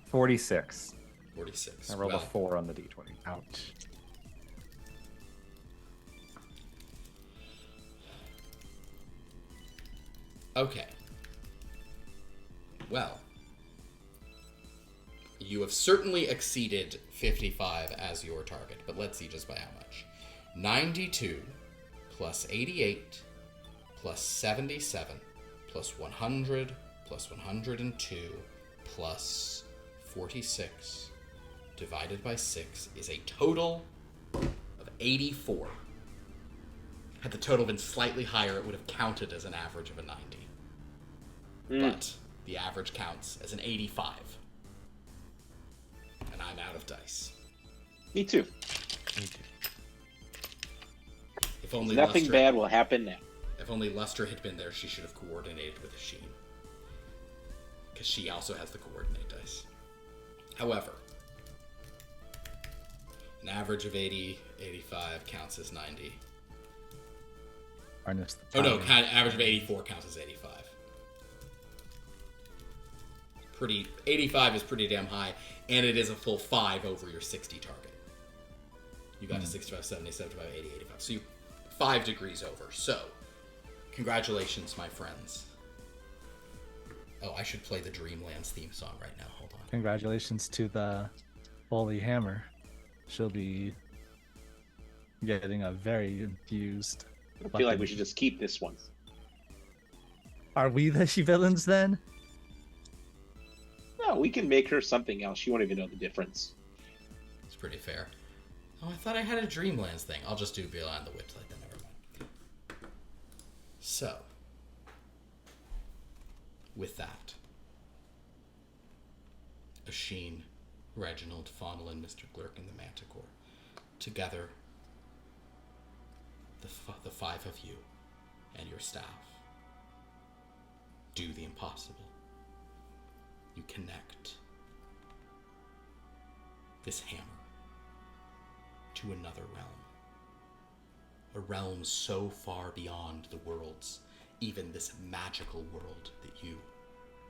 46. 46. I rolled Well, a 4 on the D20. Ouch. Okay. Well, you have certainly exceeded 55 as your target, but let's see just by how much. 92 plus 88 plus 77 plus 100 plus 102 plus 46 divided by 6 is a total of 84. Had the total been slightly higher, it would have counted as an average of a 90. But the average counts as an 85. And I'm out of dice. Me too. If only Nothing Luster, bad will happen now. If only Luster had been there, she should have coordinated with Sheen. Because she also has the coordinate dice. However, an average of 80, 85 counts as 90. Harness the Oh no, power. average of 84 counts as 85. 85 is pretty damn high, and it is a full 5 over your 60 target. You got to 65, 70, 75, 80, 85. So you 5 degrees over. So, congratulations, my friends. Oh, I should play the Dreamlands theme song right now. Hold on. Congratulations to the Holy Hammer. She'll be getting a very infused. I feel like we should just keep this one. Are we the she-villains then? No, we can make her something else. She won't even know the difference. It's pretty fair. Oh, I thought I had a Dreamlands thing. I'll just do Beyond the Witchlight then, never mind. So, With that, Asheen, Reginald, Faunnelin, Mr. Glurk, and the Manticore, together, the five of you and your staff, do the impossible. You connect this hammer to another realm. A realm so far beyond the worlds, even this magical world that you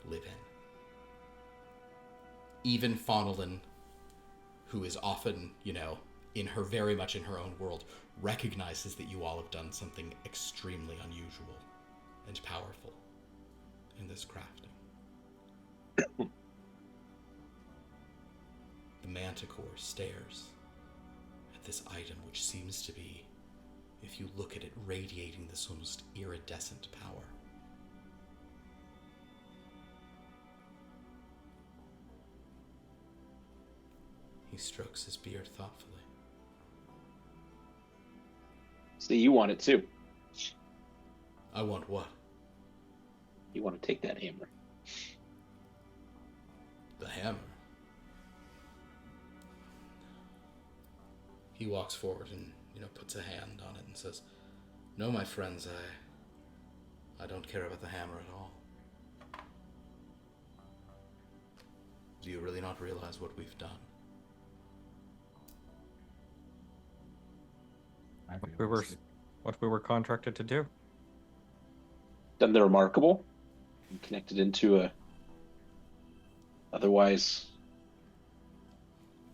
live in. Even Faunnelin, who is often, very much in her own world, recognizes that you all have done something extremely unusual and powerful in this crafting. The Manticore stares at this item which seems to be, if you look at it, radiating this almost iridescent power. He strokes his beard thoughtfully. So you want it too. I want what? You want to take that hammer. The hammer. He walks forward and, puts a hand on it and says, "No, my friends, I don't care about the hammer at all. Do you really not realize what we've done?" What we were contracted to do. Done the remarkable. And connected into a otherwise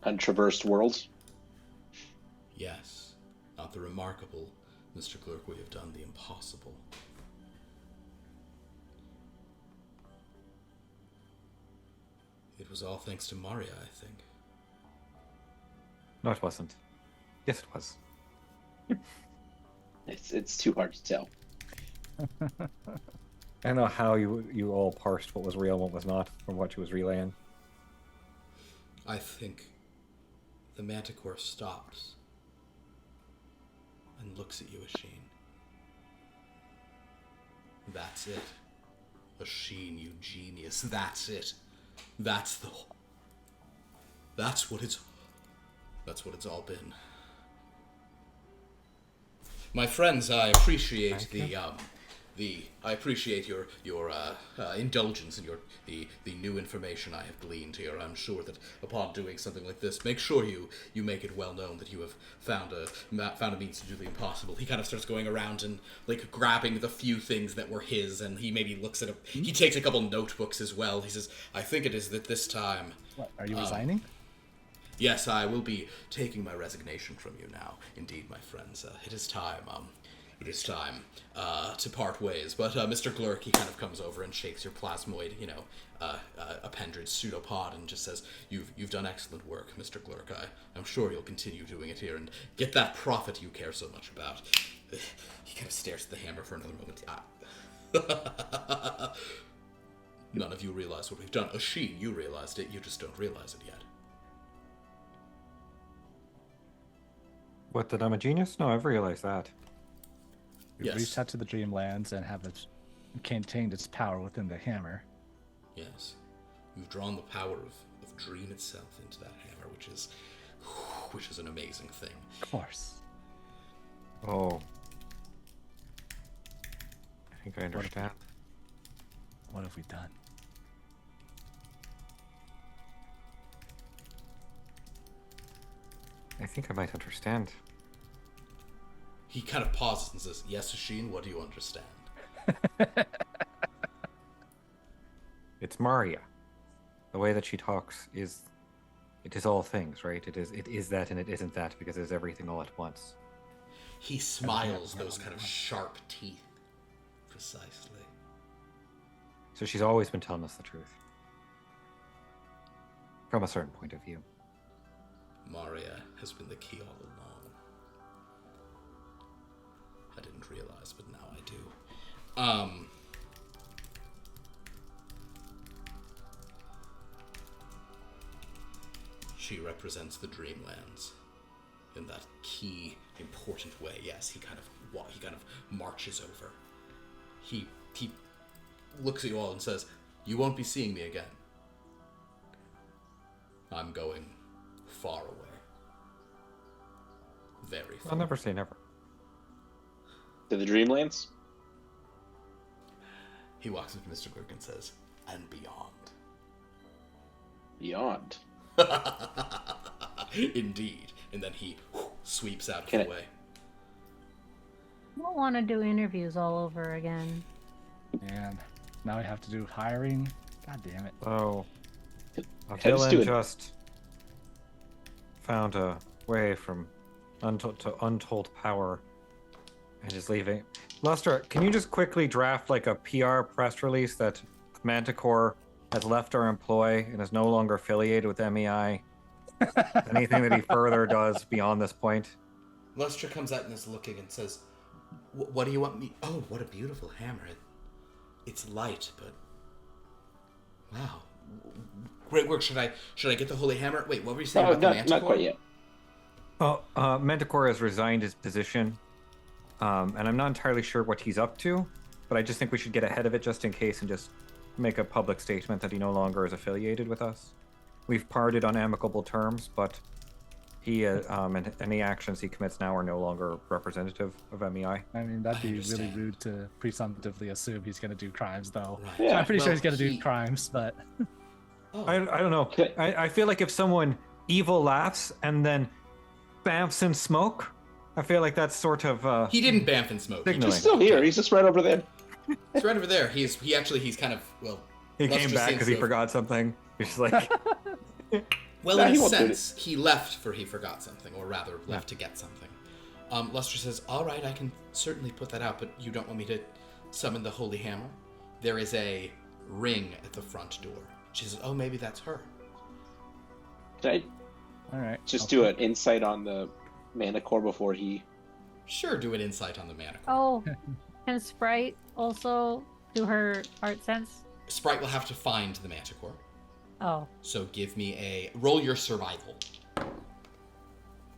untraversed world. Yes, not the remarkable, Mr. Glurk, we have done the impossible. It was all thanks to Maria, I think. No, it wasn't. Yes, it was. It's too hard to tell. I don't know how you all parsed what was real and what was not from what she was relaying. I think the Manticore stops and looks at you, Asheen. That's it. Asheen, you genius. That's it. That's what it's all been. My friends, I appreciate I appreciate your indulgence in the new information I have gleaned here. I'm sure that upon doing something like this, make sure you make it well known that you have found a means to do the impossible. He kind of starts going around and grabbing the few things that were his, and he maybe looks at he takes a couple notebooks as well. He says, "I think it is that this time." What, are you resigning? Yes, I will be taking my resignation from you now. Indeed, my friends, it is time. It is time to part ways. But Mr. Glurk, he kind of comes over and shakes your plasmoid, appendage pseudopod, and just says, "You've done excellent work, Mr. Glurk. I'm sure you'll continue doing it here and get that profit you care so much about." He kind of stares at the hammer for another moment. None of you realize what we've done. Asheen, you realized it. You just don't realize it yet. What, that I'm a genius? No, I've realized that. You Yes. reached out to the Dreamlands and have it contained its power within the hammer. Yes. You've drawn the power of Dream itself into that hammer, which is an amazing thing. Of course. Oh. I think I understand. What have we done? I think I might understand. He kind of pauses and says, "Yes, Asheen, what do you understand?" It's Maria. The way that she talks is all things, right? It is that and it isn't that because it's everything all at once. He smiles those kind of sharp teeth. Precisely. So she's always been telling us the truth. From a certain point of view. Maria has been the key all along. I didn't realize, but now I do. She represents the Dreamlands in that key, important way. Yes, he kind of marches over. He looks at you all and says, You won't be seeing me again. I'm going far away. Very far. I'll never say never. To the Dreamlands? He walks up to Mr. Glurk and says, and beyond. Beyond. Indeed. And then he sweeps out of Can the I- way. I don't want to do interviews all over again. And now we have to do hiring. God damn it. Oh, a I just villain do it. just found a way from untold to untold power and is leaving. Lustra, can you just quickly draft like a PR press release that Manticore has left our employ and is no longer affiliated with MEI? Anything that he further does beyond this point? Lustra comes out and is looking and says, what do you want me... Oh, what a beautiful hammer. It's light, but... Wow. Great work. Should I get the holy hammer? Wait, what were you saying Oh, about the not, Manticore? not quite yet. Oh, Manticore has resigned his position, and I'm not entirely sure what he's up to, but I just think we should get ahead of it just in case and just make a public statement that he no longer is affiliated with us. We've parted on amicable terms, but he and any actions he commits now are no longer representative of MEI. I mean, that'd I be really understand. rude to presumptively assume he's going to do crimes, though. Right. Yeah. I'm pretty sure Well, he's going to do he- crimes, but Oh. I don't know. Okay. I feel like if someone evil laughs and then bamfs in smoke, I feel like that's sort of He didn't bamf and smoke. He Signaling. He's just still walked here. out. He's just right over there. He's right over there. He's kind of, well... he Lustra came back seems because he to- forgot something. He's just like, Well, Nah, in he a won't do sense, he left for he forgot something, or rather, left to get something. Lustra says, all right, I can certainly put that out, but you don't want me to summon the holy hammer? There is a ring at the front door. She says, oh, maybe that's her. Can I all right. just do an insight on the Manticore before he... Sure, do an insight on the Manticore. Oh, can Sprite also do her art sense? Sprite will have to find the Manticore, Oh, so give me a... Roll your survival.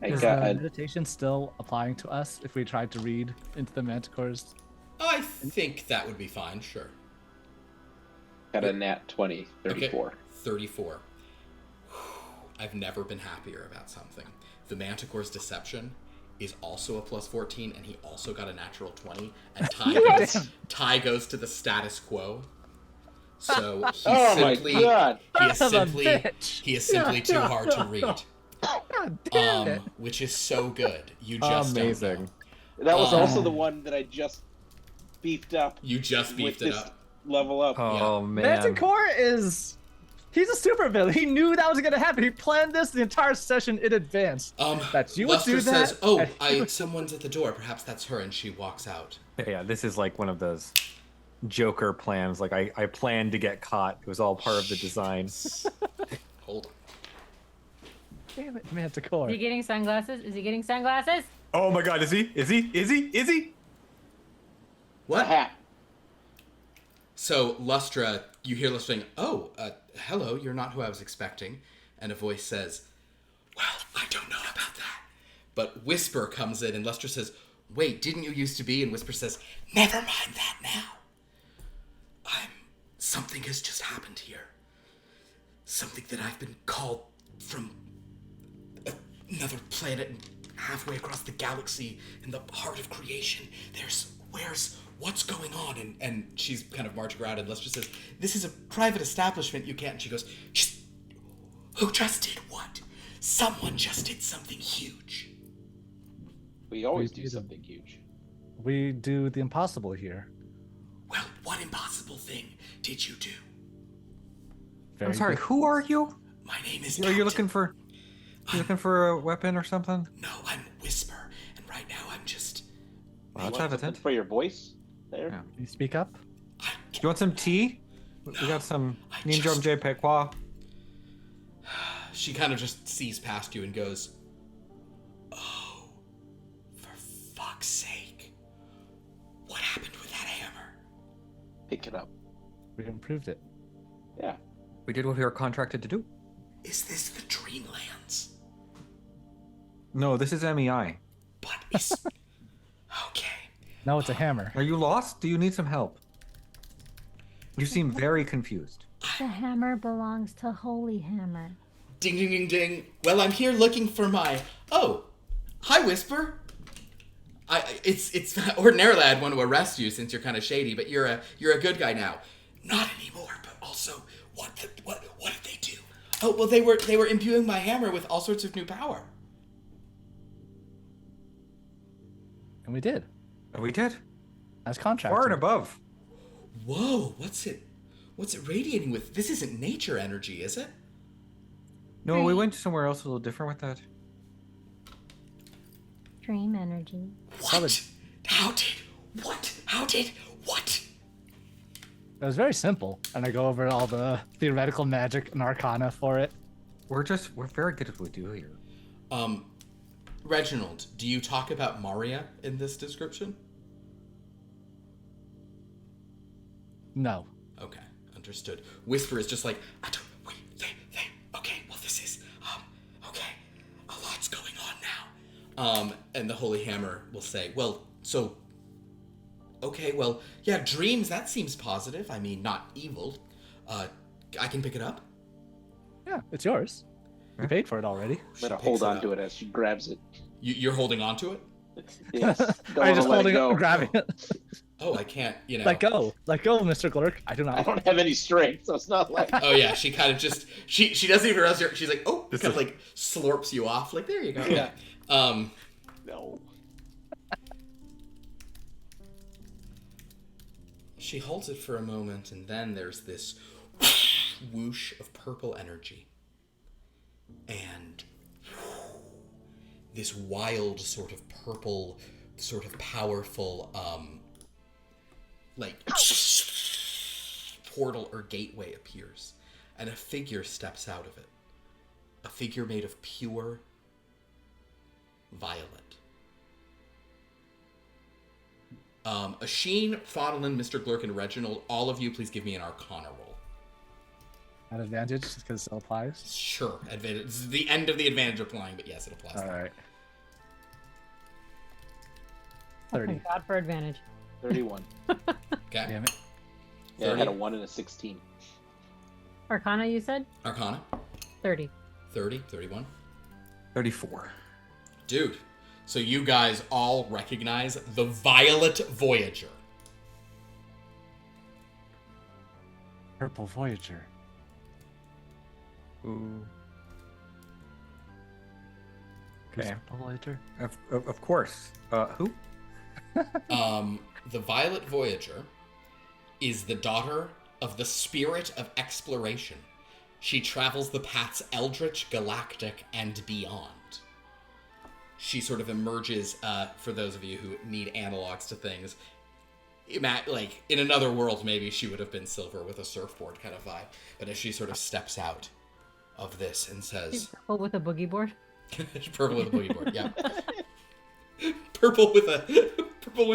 I Is got a, meditation still applying to us if we tried to read into the Manticore's? I think that would be fine, sure. got a nat 20, 34. Okay, 34. I've never been happier about something. The Manticore's deception is also a plus 14, and he also got a natural 20, and Ty goes to the status quo. So he Oh my simply god! he is Son of a simply bitch. he is simply too hard to read. God damn it. Which is so good. You just don't amazing. know. That was also the one that I just beefed up You just with beefed it this up. level up. Oh man. Manticore is... He's a super villain. He knew that was going to happen. He planned this the entire session in advance. That you would Lustra do that, says, "Oh, and he someone's at the door. Perhaps that's her," and she walks out. Yeah, this is like one of those Joker plans. Like I planned to get caught. It was all part of the design. Hold on. Damn it, Manticore. is he getting sunglasses? Is he getting sunglasses? Oh my god, is he? What? Hat. So Lustra, you hear Lustra saying, "Oh, hello, you're not who I was expecting," and a voice says, "Well, I don't know about that." But Whisper comes in, and Lustra says, "Wait, didn't you used to be?" And Whisper says, "Never mind that now. Something has just happened here. Something that I've been called from another planet halfway across the galaxy in the heart of creation. What's going on?" And she's kind of marching around, and Lustra says, "This is a private establishment, you can't." And she goes, "Who just did what? Someone just did something huge." We always We do did a- something huge. We do the impossible here. Well, what impossible thing did you do? Very I'm sorry, good. who are you? My name is Are you Captain. looking for a weapon or something? No, I'm Whisper, and right now I'm just... Well, that's Want something evident. for your voice there? Yeah. Can you speak up? Do you want some tea? We got some Ninjom J. She kind of just sees past you and goes, "Oh, for fuck's sake. What happened with that hammer?" Pick it up. We improved it. Yeah. We did what we were contracted to do. Is this the Dreamlands? No, this is MEI. But is... Okay. No, it's a hammer. Are you lost? Do you need some help? You seem very confused. The hammer belongs to Holy Hammer. Ding, ding, ding, ding. Well, I'm here looking for my... Oh, hi, Whisper. It's ordinarily I'd want to arrest you since you're kind of shady, but you're a good guy now. Not anymore, but also, what did they do? Oh, well, they were imbuing my hammer with all sorts of new power. And we did. Oh, we did. As contracted. Far and above. Whoa, what's it radiating with? This isn't nature energy, is it? No, we went somewhere else a little different with that. Dream energy. What? How did? What? It was very simple, and I go over all the theoretical magic and arcana for it. We're very good at what we do here. Reginald, do you talk about Maria in this description? No. Okay, understood. Whisper is just like, I don't, wait, okay, well this is, okay, a lot's going on now. And the Holy Hammer will say, well, so, okay, well, yeah, dreams, that seems positive. I mean, not evil. I can pick it up? Yeah, it's yours. You paid for it already. I'm gonna hold on to it as she grabs it. You're holding on to it? Yes. I'm just holding it, grabbing it. Oh, I can't, Let go, Mr. Glurk. I do not. I don't have any strength, so it's not like. Oh yeah, she kind of just she doesn't even realize she's like, oh, kind of like slurps you off, like there you go. Yeah. No. She holds it for a moment, and then there's this whoosh of purple energy, and this wild sort of purple, sort of powerful, like portal or gateway appears, and a figure steps out of it. A figure made of pure violet. Asheen, Faudelin, Mr. Glurk, and Reginald, all of you, please give me an Arcana roll. At advantage, just because it applies. Sure, advantage. This is the end of the advantage applying, but yes, it applies. All right. Oh, 30. thank God for advantage. 31. Okay. Damn it. Yeah, I 30. had a 1 and a 16. Arcana, you said? Arcana. 30. 30, 31. 34. Dude, so you guys all recognize the Violet Voyager. Purple Voyager. Ooh. Who's Okay. Purple Voyager? Of course. Who? The Violet Voyager is the daughter of the Spirit of Exploration. She travels the paths eldritch, galactic, and beyond. She sort of emerges, for those of you who need analogs to things, like, in another world, maybe she would have been silver with a surfboard kind of vibe. But as she sort of steps out of this and says... Purple with a boogie board? Purple with a boogie board, yeah. Purple with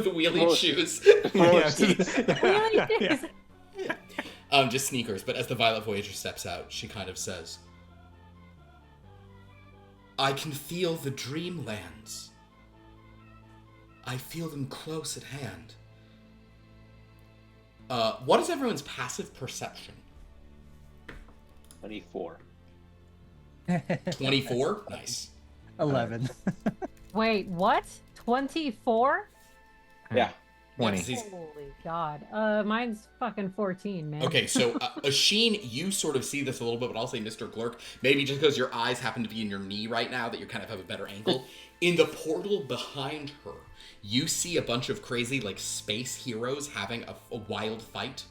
wheelie shoes. Really? Just sneakers. But as the Violet Voyager steps out, she kind of says, I can feel the Dreamlands. I feel them close at hand. What is everyone's passive perception? 24. 24? Nice. 11. Wait, what? 24? Yeah. 20. Yeah, Holy God. Mine's fucking 14, man. okay, so Asheen, you sort of see this a little bit, but I'll say Mr. Glurk, maybe just because your eyes happen to be in your knee right now that you kind of have a better angle. In the portal behind her, you see a bunch of crazy, like, space heroes having a wild fight.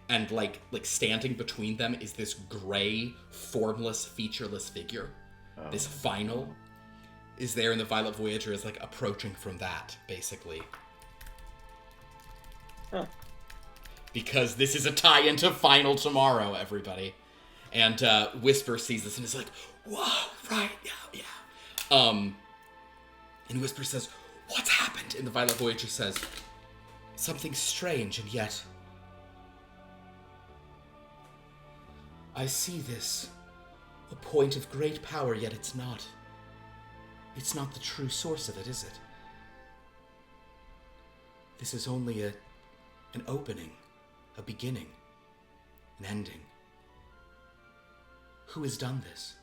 And, like standing between them is this gray, formless, featureless figure. Oh. This final is there, and the Violet Voyager is, like, approaching from that, basically. Huh. Because this is a tie into Final tomorrow, everybody. And Whisper sees this and is like, whoa, right, yeah. And Whisper says, what's happened? And the Violet Voyager says, something strange, and yet... I see this. A point of great power, yet it's not. It's not the true source of it, is it? This is only an opening, a beginning. an ending. Who has done this?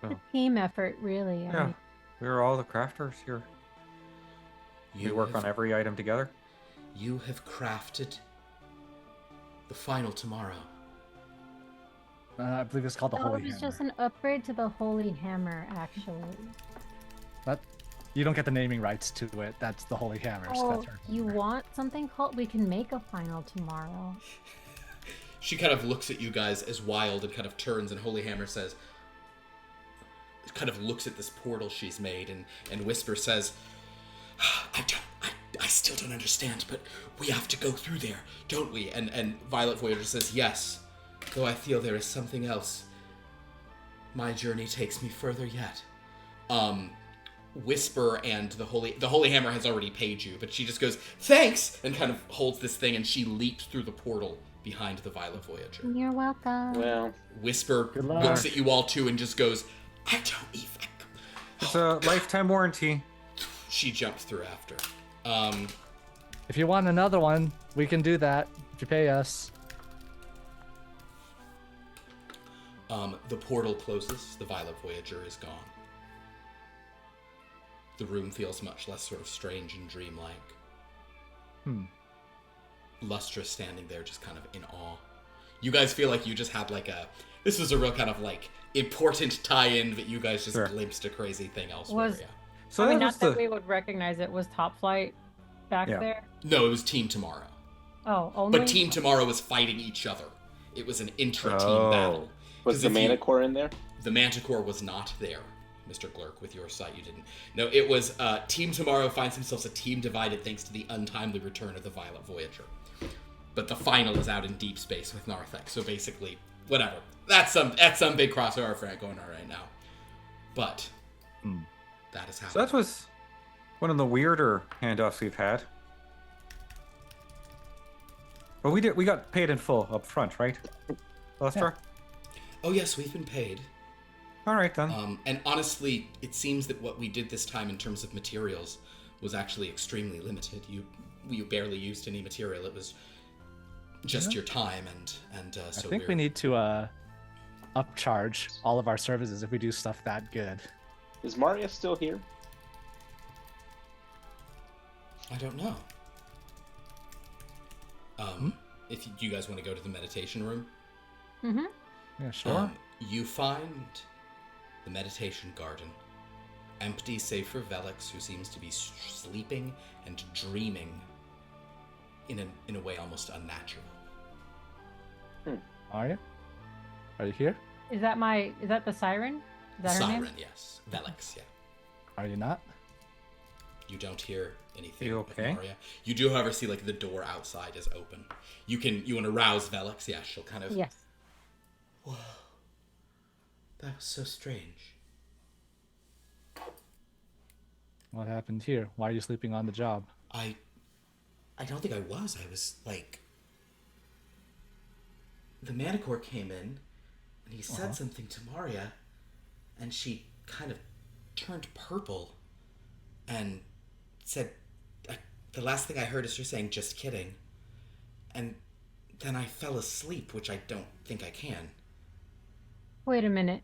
It's a team effort, really. Yeah, we're all the crafters here. We work on every item together. You have crafted the final tomorrow. I believe it's called the No, Holy it was Hammer. just an upgrade to the Holy Hammer, actually. But you don't get the naming rights to it. That's the Holy Hammer. So Oh, that's her you hammer. want something called? We can make a final tomorrow. She kind of looks at you guys as wild and kind of turns, and Holy Hammer says, kind of looks at this portal she's made, and Whisper says, I still don't understand, but we have to go through there, don't we? And Violet Voyager says, yes, though I feel there is something else. My journey takes me further yet. Whisper and the Holy Hammer has already paid you, but she just goes, thanks, and kind of holds this thing, and she leaps through the portal behind the Violet Voyager. You're welcome. Well, Whisper Good luck. looks at you all too and just goes, I don't even. It's a lifetime warranty. She jumps through after. If you want another one, we can do that if you pay us. The portal closes. The Violet Voyager is gone. The room feels much less sort of strange and dreamlike. Lustrous standing there just kind of in awe. You guys feel like you just had like this was a real kind of like important tie-in, but you guys just Sure. glimpsed a crazy thing elsewhere. Was- Yeah. So I mean, that not was that the we would recognize it was Top Flight back Yeah. there. No, it was Team Tomorrow. Oh, only. But Team Tomorrow was fighting each other. It was an intra-team Oh. battle. was 'Cause the if you- Manticore in there? The Manticore was not there, Mr. Glurk. With your sight, you didn't. No, it was Team Tomorrow finds themselves a team divided thanks to the untimely return of the Violet Voyager. But the final is out in deep space with Narthek. So basically, whatever. That's some big crossover Frank going on right now. But that is how. So that was one of the weirder handoffs we've had. But we got paid in full up front, right? Lustra? Oh yes, we've been paid. All right then. And honestly, it seems that what we did this time in terms of materials was actually extremely limited. You barely used any material. It was just your time, and so I think we need to upcharge all of our services if we do stuff that good. Is Maria still here? I don't know. If you guys want to go to the meditation room, Mm-hmm. Yeah, sure. you find the meditation garden empty save for Velix, who seems to be sleeping and dreaming in a way almost unnatural. Are you? Are you here? Is that the siren? Is that her Siren, name? yes. Velix, yeah. Are you not? You don't hear anything. You with okay? Maria. You do, however, see like the door outside is open. You want to rouse Velix? Yeah, she'll kind of. Yes. Whoa, that was so strange. What happened here? Why are you sleeping on the job? I don't think I was. I was like, the Manticore came in, and he said something to Maria, and she kind of turned purple, and said, the last thing I heard is her saying, "Just kidding," and then I fell asleep, which I don't think I can. Wait a minute.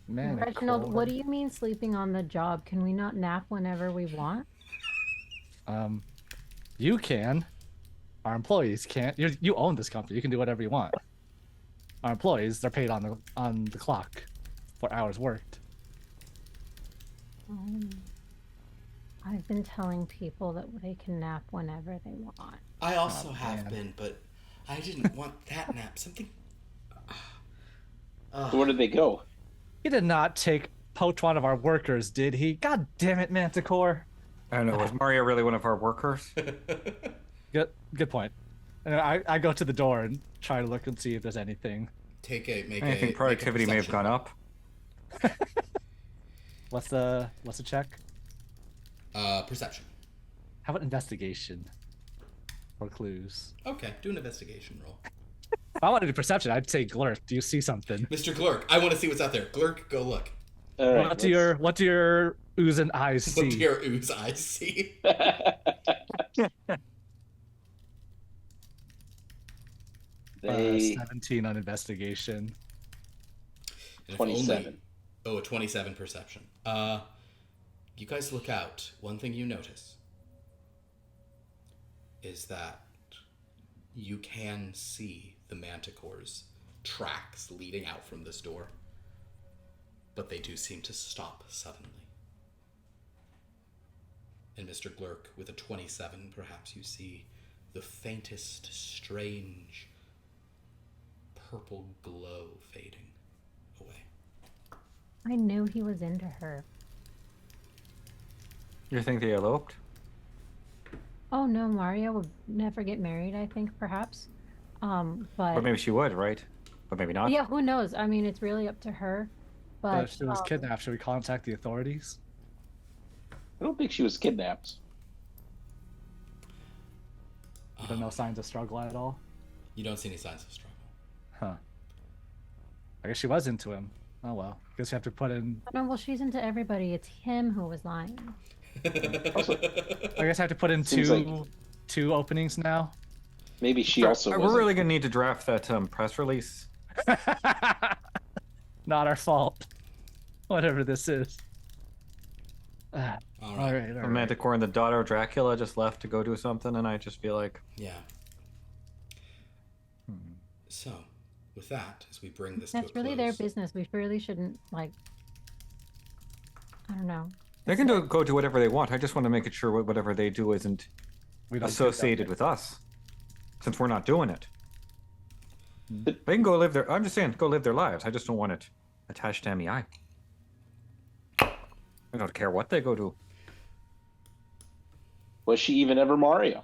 Man, Reginald, what do you mean sleeping on the job? Can we not nap whenever we want? You can. Our employees can't. You own this company. You can do whatever you want. Our employees, they're paid on the clock for hours worked. I've been telling people that they can nap whenever they want. I also have man. been, but I didn't want that nap. Something. So where did they go? He did not poach one of our workers, did he? God damn it, Manticore. I don't know. Was Maria really one of our workers? Good point. And I go to the door and try to look and see if there's anything. I think productivity may have gone up. What's the check? Perception. How about investigation? Or clues? Okay, do an investigation roll. If I wanted to do perception, I'd say Glurk. Do you see something? Mr. Glurk, I want to see what's out there. Glurk, go look. All right, What do your ooze and eyes see? What do your ooze eyes see? They 17 on investigation. And if 27. A 27 perception. You guys look out. One thing you notice is that you can see the Manticore's tracks leading out from this door, but they do seem to stop suddenly. And Mr. Glurk, with a 27, perhaps you see the faintest, strange, purple glow fading away. I knew he was into her. You think they eloped? Oh no, Mario would never get married, I think, perhaps. But Or maybe she would, right? But maybe not. yeah, who knows? I mean, it's really up to her. But But if she was kidnapped, should we contact the authorities? I don't think she was kidnapped. You don't know signs of struggle at all? You don't see any signs of struggle. Huh. I guess she was into him. Oh well. Guess you have to put in. no, well, she's into everybody. It's him who was lying. I guess I have to put in Seems two openings now. Maybe she Sure, also we're wasn't. really gonna need to draft that press release. Not our fault. Whatever this is. All right. All right. The Manticore and the daughter of Dracula just left to go do something, and I just feel like Yeah. So, with that, as we bring this That's to a really their close, business. We really shouldn't, like, I don't know. they can go do whatever they want. I just want to make it sure whatever they do isn't We don't associated with us, since we're not doing it. They can go live their. I'm just saying, go live their lives. I just don't want it attached to MEI. I don't care what they go do. Was she even ever Mario?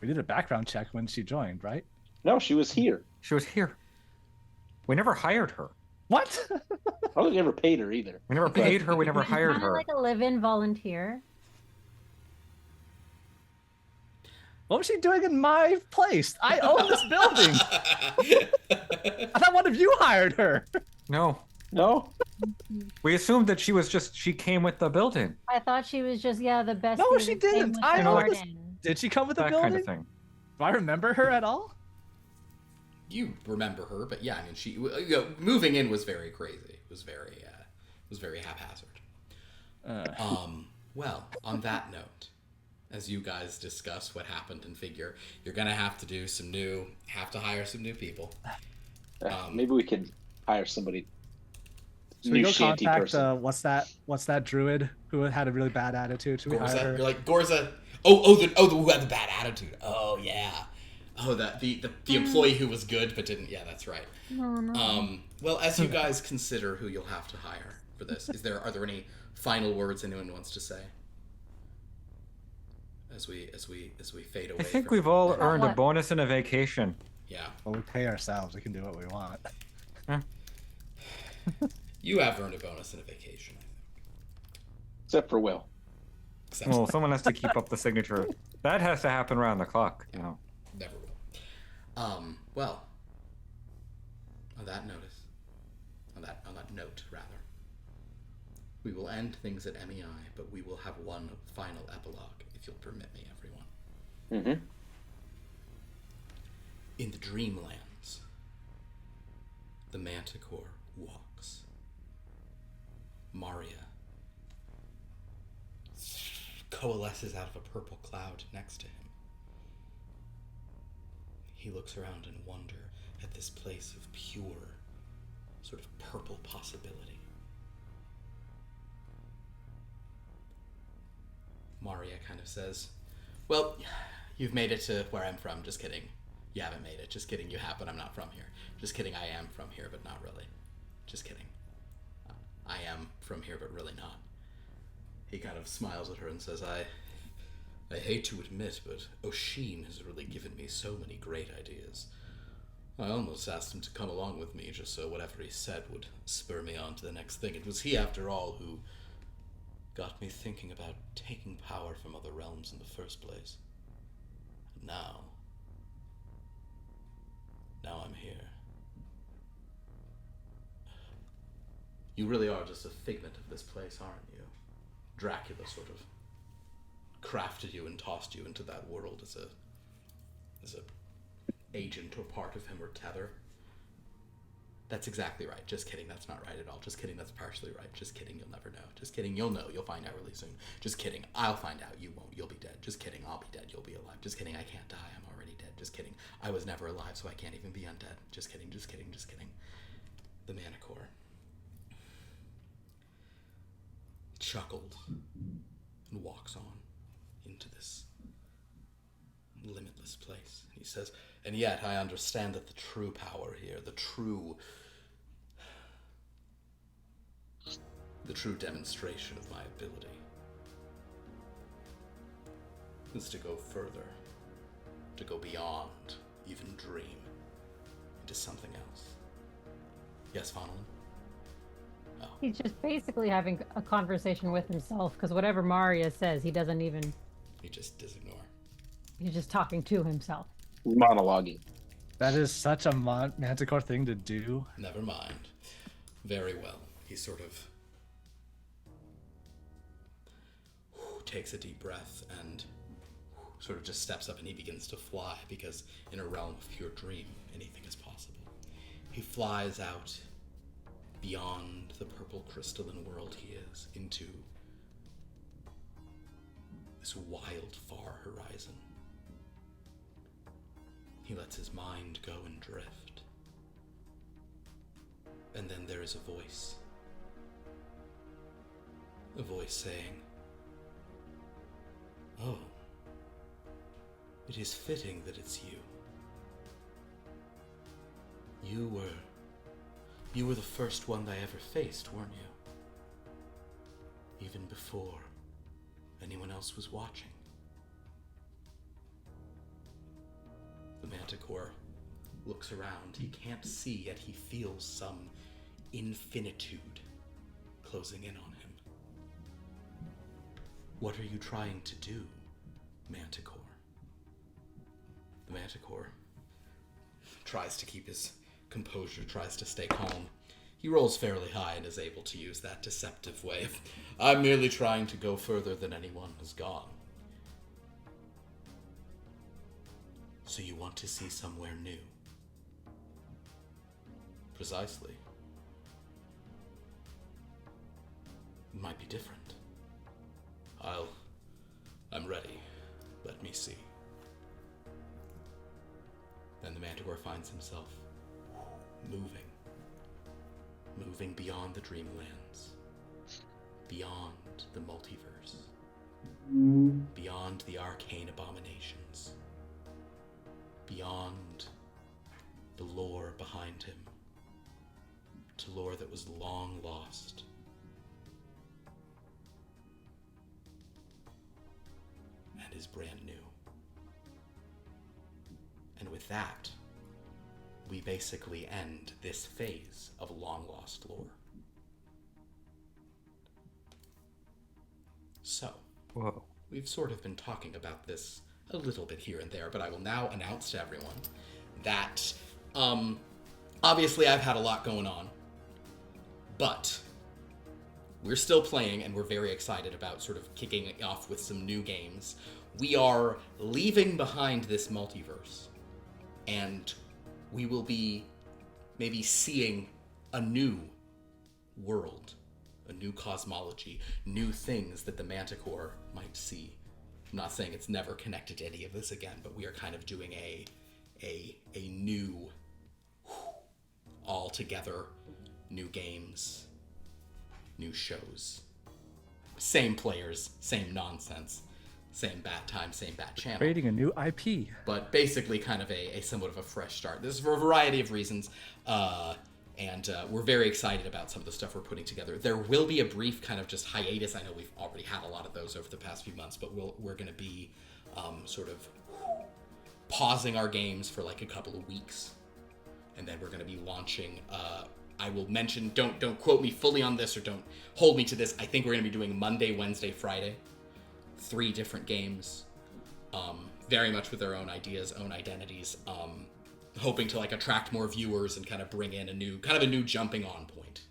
We did a background check when she joined, right? No, she was here. She was here. We never hired her. What? I don't think we ever paid her either. We never paid her. We never hired Kind of her. like a live-in volunteer. What was she doing in my place? I own this building. I thought one of you hired her. No, No? we assumed that she came with the building. I thought she was just, yeah, the best. No, she didn't. I know own this. garden. Did she come with the That building? kind of thing. Do I remember her at all? you remember her, but yeah, I mean, moving in was very crazy. It was very haphazard. Well, on that note, as you guys discuss what happened and figure, you're gonna have to hire some new people. Maybe we could hire somebody. Should we New go shanty contact person. what's that druid who had a really bad attitude? Should we hire Gorza, her? you're like Gorza. The who had the bad attitude. Oh yeah. Oh, the employee who was good but didn't. Yeah, that's right. No. Well, as you guys consider who you'll have to hire for this, are there any final words anyone wants to say? As we fade away. I think from- we've all earned a what? bonus and a vacation. Yeah, Well, we pay ourselves. We can do what we want. you have earned a bonus and a vacation. I think. Except for Will. Except Well, someone has to keep up the signature. That has to happen around the clock, you know. never will. Well, on that note, rather, we will end things at MEI, but we will have one final epilogue, if you'll permit me, everyone. Mm-hmm. In the Dreamlands, the Manticore walks. Maria coalesces out of a purple cloud next to him. He looks around in wonder at this place of pure, sort of purple possibility. Maria kind of says, well, you've made it to where I'm from. Just kidding. You haven't made it. Just kidding. You have, but I'm not from here. Just kidding. I am from here, but not really. Just kidding. I am from here, but really not. He kind of smiles at her and says, I hate to admit, but Oshin has really given me so many great ideas. I almost asked him to come along with me just so whatever he said would spur me on to the next thing. It was he, after all, who got me thinking about taking power from other realms in the first place. And now I'm here. You really are just a figment of this place, aren't you? Dracula sort of crafted you and tossed you into that world as as a agent or part of him or tether. That's exactly right. Just kidding, that's not right at all. Just kidding, that's partially right. Just kidding, you'll never know. Just kidding, you'll know. You'll find out really soon. Just kidding, I'll find out. You won't. You'll be dead. Just kidding, I'll be dead. You'll be alive. Just kidding, I can't die. I'm already dead. Just kidding, I was never alive, so I can't even be undead. Just kidding, just kidding, just kidding. The Manticore chuckled and walks on into this limitless place. He says, and yet I understand that the true power here, the true demonstration of my ability is to go further, to go beyond even dream, into something else. Yes, Fonelin? Oh. He's just basically having a conversation with himself, because whatever Maria says, he doesn't even... He just disignore. He's just talking to himself. Monologuing. That is such a Manticore thing to do. Never mind. Very well. He sort of takes a deep breath and sort of just steps up, and he begins to fly, because in a realm of pure dream, anything is possible. He flies out beyond the purple crystalline world he is into this wild, far horizon. He lets his mind go and drift. And then there is a voice. A voice saying, "Oh, it is fitting that it's you. You were the first one I ever faced, weren't you? Even before anyone else was watching." The Manticore looks around. He can't see, yet he feels some infinitude closing in on him. "What are you trying to do, Manticore?" The Manticore tries to keep his composure, tries to stay calm. He rolls fairly high and is able to use that deceptive way of, "I'm merely trying to go further than anyone has gone." "So you want to see somewhere new?" "Precisely. It might be different. I'm ready. Let me see." Then the Manticore finds himself moving beyond the Dreamlands, beyond the multiverse, beyond the arcane abominations, beyond the lore behind him, to lore that was long lost. And is brand new. And with that, we basically end this phase of long lost lore. So, Whoa. we've sort of been talking about this a little bit here and there, but I will now announce to everyone that, obviously I've had a lot going on, but we're still playing, and we're very excited about sort of kicking it off with some new games. We are leaving behind this multiverse, and we will be maybe seeing a new world, a new cosmology, new things that the Manticore might see. I'm not saying it's never connected to any of this again, but we are kind of doing a new, all together, new games, new shows. Same players, same nonsense, same bad time, same bad channel. Creating a new IP. But basically kind of a somewhat of a fresh start. This is for a variety of reasons, and we're very excited about some of the stuff we're putting together. There will be a brief kind of just hiatus. I know we've already had a lot of those over the past few months, but we're going to be sort of pausing our games for like a couple of weeks, and then we're going to be launching. I will mention, don't quote me fully on this, or don't hold me to this. I think we're going to be doing Monday, Wednesday, Friday. 3 different games, very much with their own ideas, own identities, hoping to like attract more viewers and kind of bring in a new jumping on point.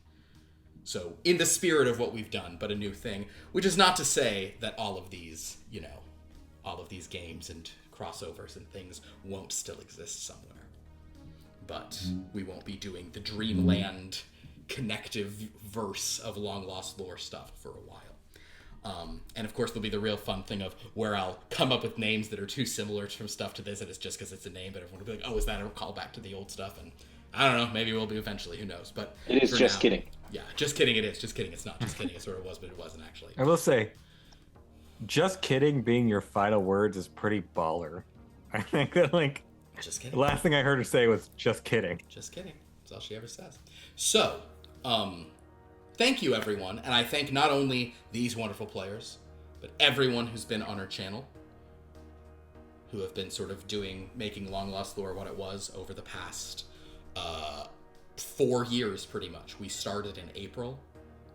So in the spirit of what we've done, but a new thing, which is not to say that all of these games and crossovers and things won't still exist somewhere. But we won't be doing the Dreamland connective verse of long lost lore stuff for a while. And of course there'll be the real fun thing of where I'll come up with names that are too similar from stuff to this, and it's just because it's a name, but everyone will be like, oh, is that a callback to the old stuff? And I don't know, maybe it will be eventually, who knows? But it is just now, kidding. Yeah, just kidding it is. Just kidding, it's not just kidding. It sort of was, but it wasn't actually. I will say, just kidding being your final words is pretty baller. I think that, like, Just the kidding. last thing I heard her say was just kidding. Just kidding. That's all she ever says. So, thank you, everyone. And I thank not only these wonderful players, but everyone who's been on our channel, who have been sort of making Long Lost Lore what it was over the past 4 years, pretty much. We started in April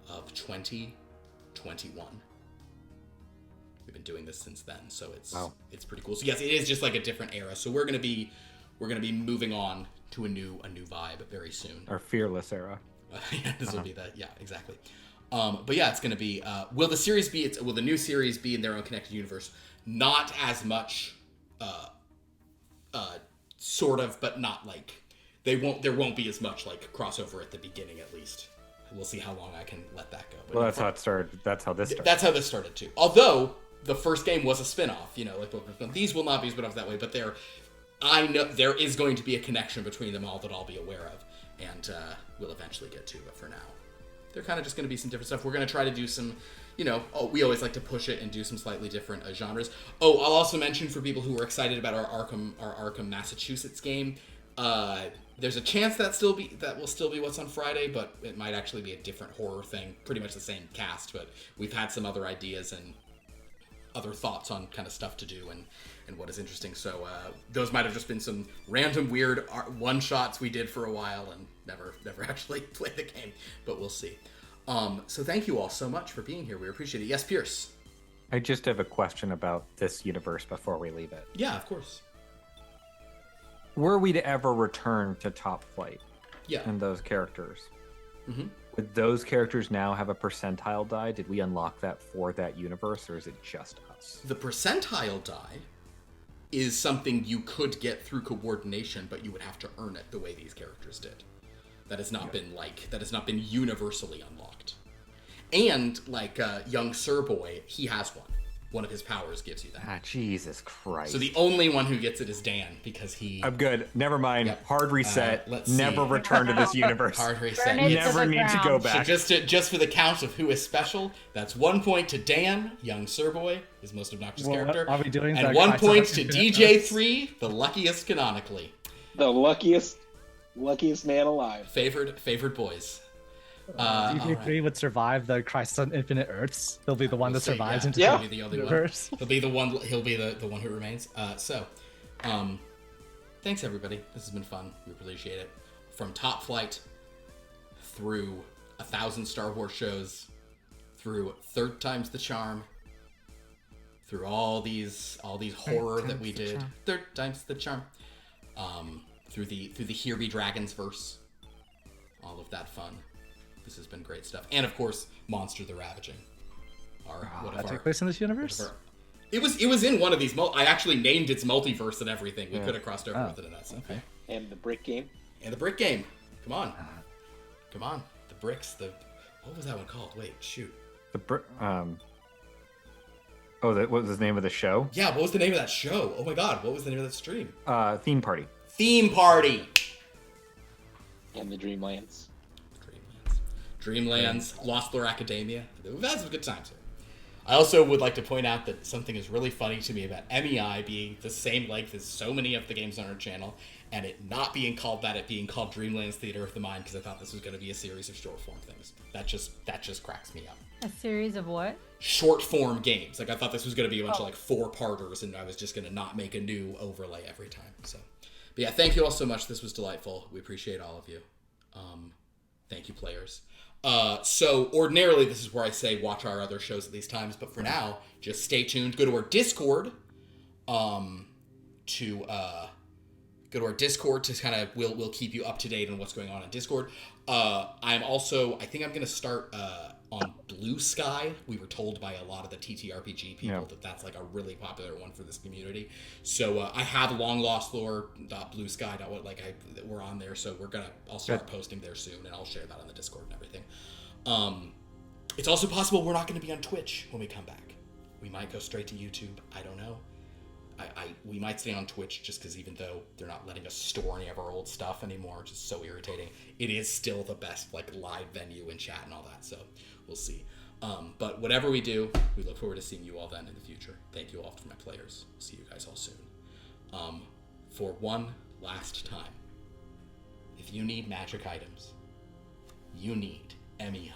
of 2021. We've been doing this since then, so it's pretty cool. So yes, it is just like a different era. So we're gonna be moving on to a new vibe very soon. Our fearless era. Yeah, this will be that. Yeah, exactly. But yeah, it's gonna be. Will the new series be in their own connected universe? Not as much, sort of, but not like there won't be as much like crossover at the beginning, at least. We'll see how long I can let that go. But Well, that's how it started. That's how this started. That's how this started too. Although the first game was a spin-off, like these will not be spin-offs that way, but I know there is going to be a connection between them all that I'll be aware of, and we'll eventually get to. But for now, they're kind of just going to be some different stuff. We're going to try to do some, we always like to push it and do some slightly different genres. Oh, I'll also mention for people who are excited about our Arkham, Massachusetts game. There's a chance that will still be what's on Friday, but it might actually be a different horror thing. Pretty much the same cast, but we've had some other ideas and other thoughts on kind of stuff to do and what is interesting. So those might have just been some random weird one-shots we did for a while and never actually played the game, but we'll see. So thank you all so much for being here. We appreciate it. Yes, Pierce? I just have a question about this universe before we leave it. Yeah, of course. Were we to ever return to Top Flight Yeah. and those characters, Mm-hmm. would those characters now have a percentile die? Did we unlock that for that universe, or is it just us? The percentile die is something you could get through coordination, but you would have to earn it the way these characters did. That has not been universally unlocked. And like young Sir Boy, he has one. One of his powers gives you that. Ah, Jesus Christ. So the only one who gets it is Dan, because he... I'm good. Never mind. Yep. Hard reset. Let's Never see. return to this universe. Hard reset. Burn it Yes. to Never the need to go ground. back. So just for the count of who is special, that's 1 point to Dan, young Sir Boy, his most obnoxious Well, character. are we doing and the 1 Crisis point on to Infinite DJ3, the luckiest canonically. The luckiest man alive. Favored boys. DJ3 would survive the Crisis on Infinite Earths. He'll be the one that We'll see, survives yeah. into Yeah. He'll be the only one. universe. He'll be the one who remains. Thanks everybody. This has been fun. We appreciate it. From Top Flight through 1,000 Star Wars shows, through Third Time's the Charm, through all these horror that we did. Third Time's the Charm. Through the Here Be Dragons verse. All of that fun. This has been great stuff. And of course, Monster the Ravaging. That take place in this universe? It was in one of these. I actually named its multiverse and everything. We could have crossed over with it in that stuff. okay. And the brick game. And the brick game. Come on. The bricks. What was that one called? Wait, shoot. What was the name of the show? Yeah, what was the name of that show? Oh my god, what was the name of that stream? Theme Party. Theme Party. And the Dreamlands. Dreamlands, Lost Lore Academia. We've had some good times here. I also would like to point out that something is really funny to me about MEI being the same length as so many of the games on our channel, and it not being called that, it being called Dreamlands Theatre of the Mind, because I thought this was going to be a series of short form things. That just cracks me up. A series of what? Short form games. Like I thought this was going to be a bunch of like 4-parters, and I was just going to not make a new overlay every time. So, but yeah, thank you all so much. This was delightful. We appreciate all of you. Thank you, players. So ordinarily this is where I say watch our other shows at these times, but for now, just stay tuned. Go to our Discord, to kind of we'll keep you up to date on what's going on in Discord. I think I'm gonna start on Blue Sky. We were told by a lot of the TTRPG people Yeah. that that's like a really popular one for this community. So I have longlostlore.bluesky. We're on there, so I'll start posting there soon, and I'll share that on the Discord and everything. It's also possible we're not going to be on Twitch when we come back. We might go straight to YouTube. I don't know. We might stay on Twitch just because even though they're not letting us store any of our old stuff anymore, which is so irritating, it is still the best like live venue and chat and all that. So we'll see. But whatever we do, we look forward to seeing you all then in the future. Thank you all for my players. See you guys all soon. For one last time, if you need magic items, you need MEI.